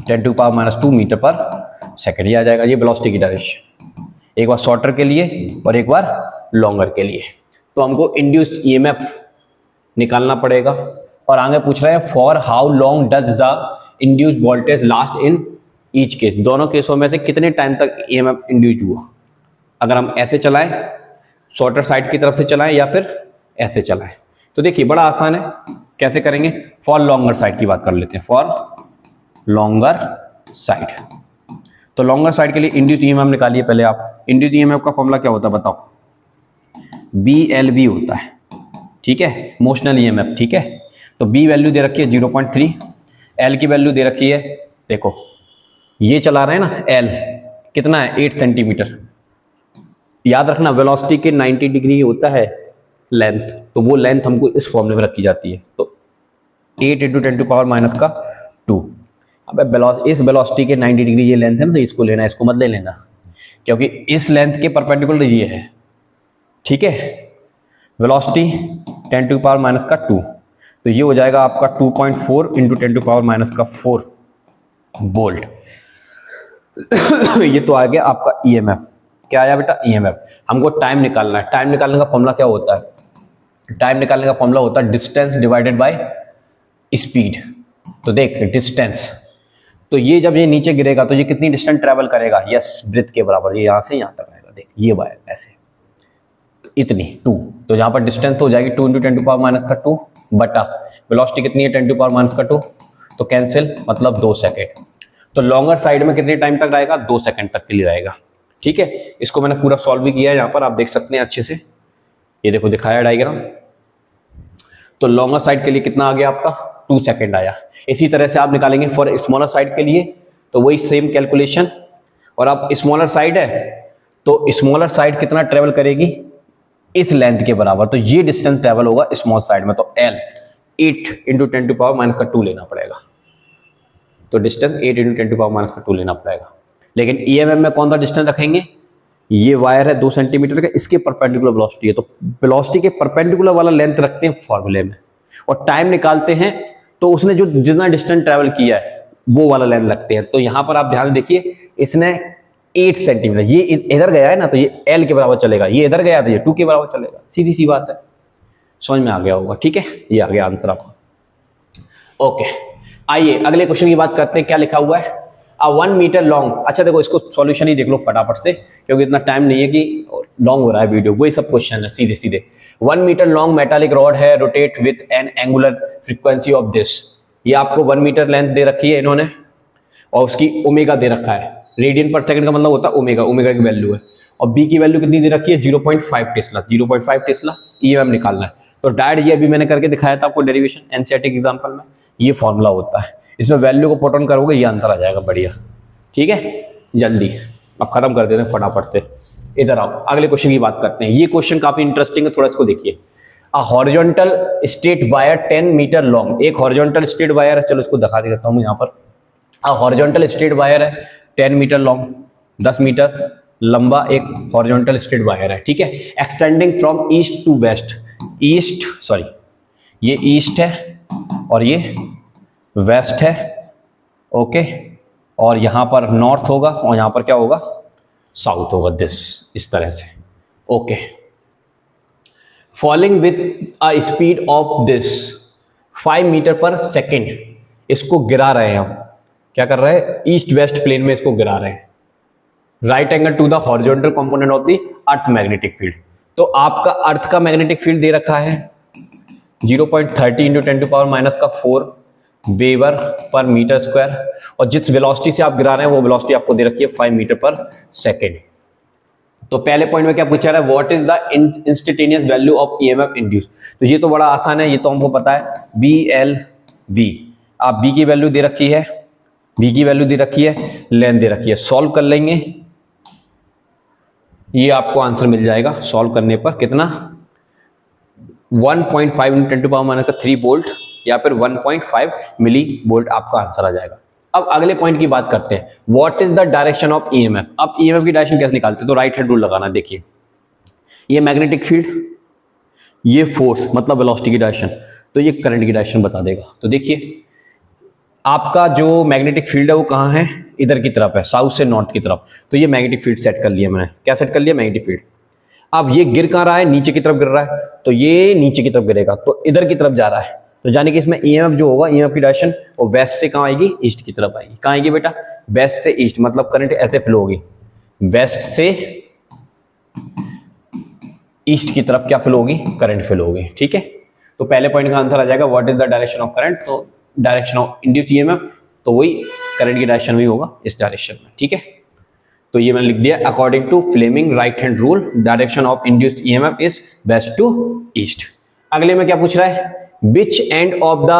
10⁻⁻² metre per second, ये आ जाएगा। ये वेलोसिटी की डायरेक्शन, एक बार शॉर्टर के लिए और एक बार लॉन्गर के लिए। तो हमको इंड्यूस्ड ईएमएफ निकालना पड़ेगा। और आगे पूछ रहे हैं for how long does the induced voltage last in each case, दोनों केसों में से कितने टाइम तक ईएमएफ इंड्यूस हुआ। अगर हम ऐसे चलाएं, शॉर्टर साइड की तरफ से चलाएं या फिर ऐसे चलाएं। तो देखिए बड़ा आसान है, कैसे करेंगे। फॉर लॉन्गर साइड की बात कर लेते हैं, फॉर लॉन्गर साइड। तो लॉन्गर साइड के लिए इंड्यूस ईएमएफ निकालिए पहले आप। इंड्यूस ईएमएफ का फॉर्मूला क्या होता है बताओ, BLV होता है, ठीक है, मोशनल ईएमएफ, ठीक है। तो B वैल्यू दे रखी है 0.3, L की वैल्यू दे रखी है, देखो ये चला रहे हैं ना, L कितना है 8 सेंटीमीटर। याद रखना वेलोसिटी के 90 डिग्री होता है लेंथ, तो वो लेंथ हमको इस फॉर्मूले में रखी जाती है। तो 8 × 10⁻²। अब इस वेलोसिटी के 90 डिग्री ये लेंथ है ना, तो इसको लेना, इसको मत ले लेना, क्योंकि इस लेंथ के परपेंडिकुलर ये है, ठीक है। वेलोसिटी 10⁻², तो ये हो जाएगा आपका 2.4 × 10⁻⁴ वोल्ट। ये तो आ गया आपका ईएमएफ। क्या आया बेटा, ईएमएफ। हमको टाइम निकालना है। टाइम निकालने का फॉर्मूला क्या होता है, टाइम निकालने का फॉर्मूला होता है डिस्टेंस डिवाइडेड बाय स्पीड। तो देख डिस्टेंस, तो ये जब ये नीचे गिरेगा तो ये कितनी डिस्टेंस ट्रेवल करेगा, यस ब्रेथ के बराबर, ये यहाँ से यहाँ तक आएगा, देख ये बाय ऐसे, तो इतनी 2, तो यहाँ पर डिस्टेंस तो हो जाएगी 2 × 10⁻² बटा वेलोसिटी कितनी है 10⁻², तो कैंसिल, मतलब 2 सेकेंड। तो लॉन्गर साइड में कितने टाइम तक रहेगा, 2 सेकेंड तक के लिए रहेगा, ठीक है। इसको मैंने पूरा सॉल्व भी किया है, यहाँ पर आप देख सकते हैं अच्छे से, ये देखो दिखाया डायग्राम। तो लॉन्गर साइड के लिए कितना आ गया आपका, 2 सेकेंड आया। इसी तरह से आप निकालेंगे फॉर स्मॉलर साइड के लिए, तो वही सेम कैलकुलेशन। और अब स्मॉलर साइड है तो स्मॉलर साइड कितना ट्रेवल करेगी, इस लेंथ के बराबर, तो ये डिस्टेंस ट्रेवल होगा स्मॉल साइड में, तो L 8 × 10⁻² लेना पड़ेगा। तो डिस्टेंस 8 × 10⁻² लेना पड़ेगा। लेकिन ईएमएफ में कौन सा डिस्टेंस रखेंगे, ये वायर है 2 सेंटीमीटर का, इसके परपेंडिकुलर वेलोसिटी है, तो वेलोसिटी के परपेंडिकुलर वाला लेंथ रखते हैं फॉर्मूले में। और टाइम निकालते हैं तो उसने जो जितना डिस्टेंस ट्रेवल किया है वो वाला लेंथ लगते हैं। तो यहाँ पर आप ध्यान देखिए, इसने 8 सेंटीमीटर, ये इधर गया है ना, तो ये L के बराबर चलेगा, ये इधर गया तो ये 2 के बराबर चलेगा, सीधी सी बात है, समझ में आ गया होगा, ठीक है। ये आ गया आंसर आपका, ओके। आइए अगले क्वेश्चन की बात करते हैं, क्या लिखा हुआ है, 1 मीटर लॉन्ग। अच्छा देखो इसको सॉल्यूशन ही देख लो फटाफट से, क्योंकि इतना टाइम नहीं है कि लॉन्ग हो रहा है वीडियो, वही सब क्वेश्चन है सीधे सीधे। 1 मीटर लॉन्ग मेटालिक रॉड है, rotate with an angular frequency of this. ये आपको 1 मीटर लेंथ दे रखी है इन्होंने, और उसकी ओमेगा दे रखा है, रेडियन पर सेकंड का मतलब होता है ओमेगा, ओमेगा की वैल्यू है। और बी की वैल्यू कितनी दे रखी है, 0.5 टेस्ला, 0.5 टेस्ला ईएमएफ निकालना है। तो डायरेक्ट ये अभी मैंने करके दिखाया था आपको डेरिवेशन एनसीईआरटी के एग्जांपल में, ये फॉर्मूला होता है, इसमें वैल्यू को पुट ऑन करोगे ये आंसर आ जाएगा, बढ़िया, ठीक है। जल्दी अब खत्म कर देते हैं फटाफट से, इधर आओ अगले क्वेश्चन की बात करते हैं। ये क्वेश्चन काफी इंटरेस्टिंग है, थोड़ा इसको देखिए। A horizontal straight wire 10 metre long, एक हॉरिजॉन्टल स्ट्रेट वायर है, चलो इसको दिखा देता हूँ यहाँ पर। अ हॉरिजॉन्टल स्ट्रेट वायर है 10 मीटर लॉन्ग, 10 मीटर लंबा एक हॉरिजॉन्टल स्ट्रेट वायर है, ठीक है। Extending from east to west, east sorry ये ईस्ट है और ये वेस्ट है, ओके। और यहाँ पर नॉर्थ होगा और यहाँ पर क्या होगा, साउथ होगा, दिस इस तरह से, okay. Falling with a speed of this 5 metre per second, इसको गिरा रहे हैं हम, क्या कर रहे हैं, ईस्ट वेस्ट प्लेन में इसको गिरा रहे हैं, right angle to the horizontal component of the earth magnetic field. तो आपका अर्थ का मैग्नेटिक फील्ड दे रखा है 0.30 × 10⁻⁴ वेबर पर मीटर स्क्वायर, और जिस वेलोसिटी से आप गिरा रहे हैं वो वेलोसिटी आपको दे रखी है 5 मीटर पर सेकेंड। तो पहले पॉइंट में क्या पूछा रहा है, what is the instantaneous value of EMF induce. तो ये तो बड़ा आसान है, ये तो हमको पता है, BLV। आप B की वैल्यू दे रखी है, B की वैल्यू दे रखी है, लेंथ दे रखी है, सॉल्व कर लेंगे, ये आपको आंसर मिल जाएगा सॉल्व करने पर, कितना 1.5 × 10⁻³ वोल्ट या फिर 1.5 मिली वोल्ट आपका आंसर आ जाएगा। अब अगले पॉइंट की बात करते हैं, what is the direction of EMF. अब ईएमएफ की डायरेक्शन कैसे निकालते हैं, तो राइट हैंड रूल लगाना, देखिए ये मैग्नेटिक फील्ड, ये फोर्स मतलब वेलोसिटी की डायरेक्शन, तो ये करंट की डायरेक्शन बता देगा। तो देखिए आपका जो मैग्नेटिक फील्ड है वो कहाँ है, इधर की तरफ है, साउथ से नॉर्थ की तरफ। तो ये मैग्नेटिक फील्ड सेट कर लिया मैंने, क्या सेट कर लिया, मैग्नेटिक फील्ड। अब ये गिर कहाँ रहा है, नीचे की तरफ गिर रहा है, तो ये नीचे की तरफ गिरेगा, तो इधर की तरफ जा रहा है, तो जाने कि इसमें ईएमएफ जो होगा, ईएमएफ की डायरेक्शन वो वेस्ट से कहाँ आएगी, ईस्ट की तरफ आएगी। कहाँ आएगी बेटा, वेस्ट से ईस्ट, मतलब करंट ऐसे फ्लो होगी, वेस्ट से ईस्ट की तरफ क्या फ्लो होगी, करंट फ्लो होगी। ठीक है, तो पहले पॉइंट का आंसर आ जाएगा what is the direction of current, तो डायरेक्शन ऑफ इंड्यूस्ड ईएमएफ, तो वही करंट की डायरेक्शन भी होगा इस डायरेक्शन में। ठीक है, तो ये मैंने लिख दिया according to Fleming right hand rule direction of induced EMF is west to east. अगले में क्या पूछ रहा है, which end of the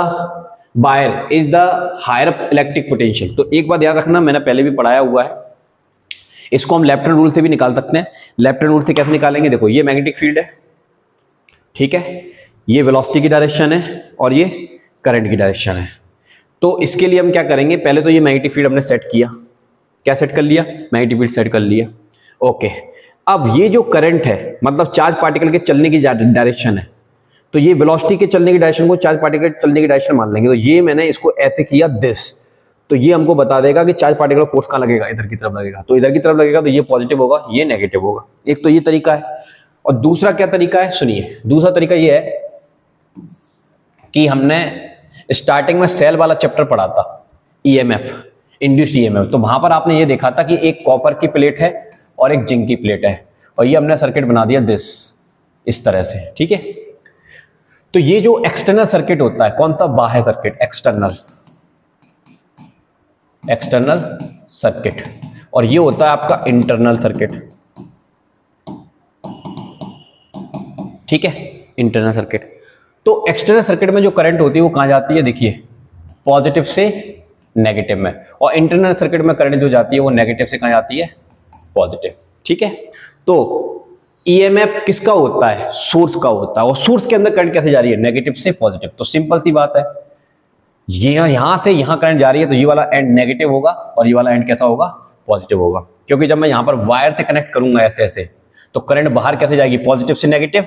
wire is the higher electric potential. तो एक बात याद रखना, मैंने पहले भी पढ़ाया हुआ है, इसको हम लेफ्ट हैंड रूल से भी निकाल सकते हैं। लेफ्ट हैंड रूल से कैसे निकालेंगे, देखो ये मैग्नेटिक फील्ड है, ठीक है, ये वेलोसिटी की डायरेक्शन है और ये करंट की डायरेक्शन है। तो इसके लिए हम क्या करेंगे, पहले तो ये मैग्नेटिक फील्ड हमने सेट किया, क्या सेट कर लिया, मैग्नेटिक फील्ड सेट कर लिया। ओके, अब ये जो करंट है, मतलब चार्ज पार्टिकल के चलने की डायरेक्शन है, तो ये वेलोसिटी के चलने की डायरेक्शन को चार्ज पार्टिकल के चलने की डायरेक्शन मान लेंगे। तो ये मैंने इसको ऐसे किया दिस, तो ये हमको बता देगा कि चार्ज पार्टिकल फोर्स कहाँ लगेगा, इधर की तरफ लगेगा, तो इधर की तरफ लगेगा, तो ये पॉजिटिव होगा, ये नेगेटिव होगा। एक तो ये तरीका है, और दूसरा क्या तरीका है, सुनिए, दूसरा तरीका ये है कि हमने स्टार्टिंग में सेल वाला चैप्टर पढ़ा था, ईएमएफ, इंड्यूस्ड ईएमएफ, तो वहां पर आपने ये देखा था कि एक कॉपर की प्लेट है और एक जिंक की प्लेट है, और ये हमने सर्किट बना दिया दिस, इस तरह से। ठीक है, तो ये जो एक्सटर्नल सर्किट होता है, कौन सा, बाह्य सर्किट, एक्सटर्नल सर्किट, और ये होता है आपका इंटरनल सर्किट। ठीक है, इंटरनल सर्किट। तो एक्सटर्नल सर्किट में जो करंट होती है वो कहां जाती है, देखिए पॉजिटिव से नेगेटिव में, और इंटरनल सर्किट में करंट जो जाती है वो नेगेटिव से कहां जाती है, पॉजिटिव। ठीक है, तो ईएमएफ किसका होता है, सोर्स का होता है, और सोर्स के अंदर करंट कैसे जा रही है, नेगेटिव से पॉजिटिव। तो सिंपल सी बात है, ये यहां से यहां करंट जा रही है, तो ये वाला एंड नेगेटिव होगा और ये वाला एंड कैसा होगा, पॉजिटिव होगा, क्योंकि जब मैं यहां पर वायर से कनेक्ट करूंगा ऐसे ऐसे, तो करंट बाहर कैसे जाएगी, पॉजिटिव से नेगेटिव,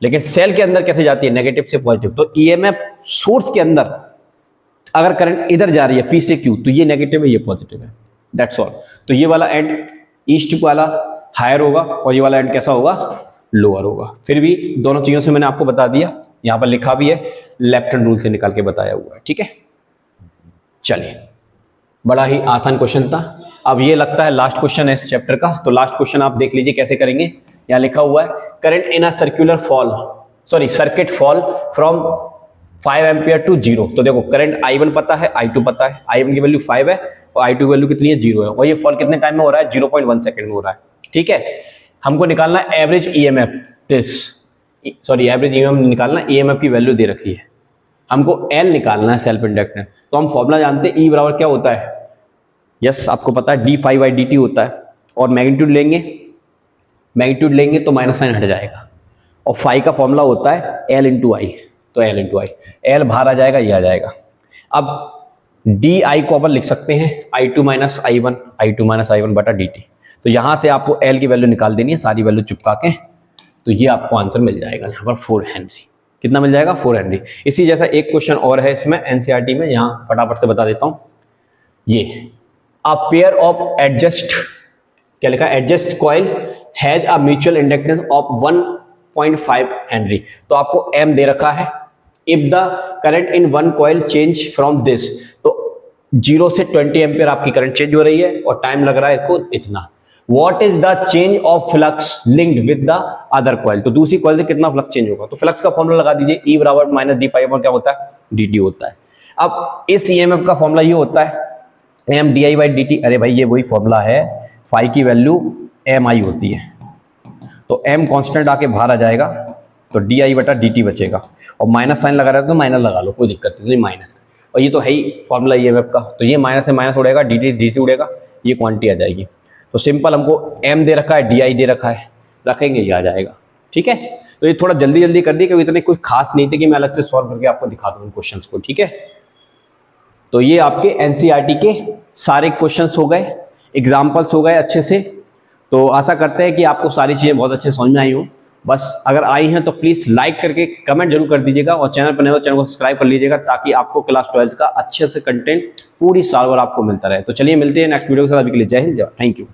लेकिन सेल के अंदर कैसे जाती है, नेगेटिव से पॉजिटिव। तो ईएमएफ सोर्स के अंदर अगर करंट इधर जा रही है पी से क्यू, तो ये नेगेटिव है, ये पॉजिटिव है, दैट्स ऑल। तो ये वाला एंड ईस्ट वाला हायर होगा और ये वाला एंड कैसा होगा, लोअर होगा। फिर भी दोनों चीजों से मैंने आपको बता दिया, यहां पर लिखा भी है, लेफ्ट हैंड रूल से निकाल के बताया हुआ है। ठीक है, चलिए, बड़ा ही आसान क्वेश्चन था। अब ये लगता है लास्ट क्वेश्चन है इस चैप्टर का, तो लास्ट क्वेश्चन आप देख लीजिए कैसे करेंगे। यहां लिखा हुआ है current in a circuit fall from 5 ampere to 0। तो देखो करंट I1 पता है, I2 पता है, I1 की वैल्यू 5 है और I2 की वैल्यू कितनी है, 0 है, और ये फॉल कितने टाइम में हो रहा है, 0.1 सेकंड में हो रहा है। ठीक है, हमको निकालना है एवरेज ईएमएफ, एवरेज ईएमएफ निकालना, ईएमएफ की वैल्यू दे रखी है, हमको L निकालना है, सेल्फ इंडक्टेंस। तो हम फॉर्मूला जानते हैं, E बराबर क्या होता है, यस आपको पता है, d∅dt होता है, और मैग्नीट्यूड लेंगे तो माइनस साइन हट जाएगा, और फाई का फॉर्मूला होता है L इंटू आई, तो L इंटू आई, L बाहर आ जाएगा, ये आ जाएगा। अब di को अपन लिख सकते हैं I2 माइनस I1 बटा dt। तो यहां से आपको L की वैल्यू निकाल देनी है, सारी वैल्यू चिपका के, तो ये आपको आंसर मिल जाएगा यहाँ पर 4 हेनरी। कितना मिल जाएगा, 4 हेनरी। इसी जैसा एक क्वेश्चन और है इसमें एनसीईआरटी में, यहाँ फटाफट से बता देता हूँ। ये अ पेयर ऑफ एडजस्ट, क्या लिखा है, adjust coil has a mutual inductance of 1.5 Henry. तो आपको M दे रखा है, if the current in one coil change from this, तो 0 से 20 एम्पियर आपकी करंट चेंज हो रही है और टाइम लग रहा है इसको इतना। What is the change of flux linked with the other coil? तो दूसरी कॉइल से कितना फ्लक्स चेंज होगा, तो फ्लक्स का फॉर्मूला लगा दीजिए, E बराबर माइनस डी पाई क्या होता है, dt होता है। अब इस EMF का फॉर्मूला ये होता है M di बाई dt। अरे भाई ये वही फॉर्मूला है, फाई की वैल्यू mi होती है, तो m कांस्टेंट आके बाहर आ जाएगा, तो di बटा dt बचेगा, और माइनस साइन लगा रहा है तो माइनस लगा लो, कोई दिक्कत नहीं, माइनस, और ये तो है ही फॉर्मूला EMF का, तो ये माइनस से माइनस उड़ेगा, dt से उड़ेगा, ये क्वांटिटी आ जाएगी। तो सिंपल हमको M दे रखा है, di दे रखा है, रखेंगे ये आ जाएगा। ठीक है, तो ये थोड़ा जल्दी जल्दी कर दी, क्योंकि इतने कुछ खास नहीं थे कि मैं अलग से सॉल्व करके आपको दिखा दूँ क्वेश्चंस को। ठीक है, तो ये आपके एनसीईआरटी के सारे क्वेश्चंस हो गए, एग्जाम्पल्स हो गए अच्छे से। तो आशा करते हैं कि आपको सारी चीज़ें बहुत अच्छे समझ में आई हो। बस अगर आई हैं तो प्लीज़ लाइक करके कमेंट जरूर कर दीजिएगा, और चैनल पर नए हो चैनल को सब्सक्राइब कर लीजिएगा, ताकि आपको क्लास 12th का अच्छे से कंटेंट पूरी साल भर आपको मिलता रहे। तो चलिए मिलते हैं नेक्स्ट वीडियो के साथ, अभी के लिए जय हिंद, थैंक यू।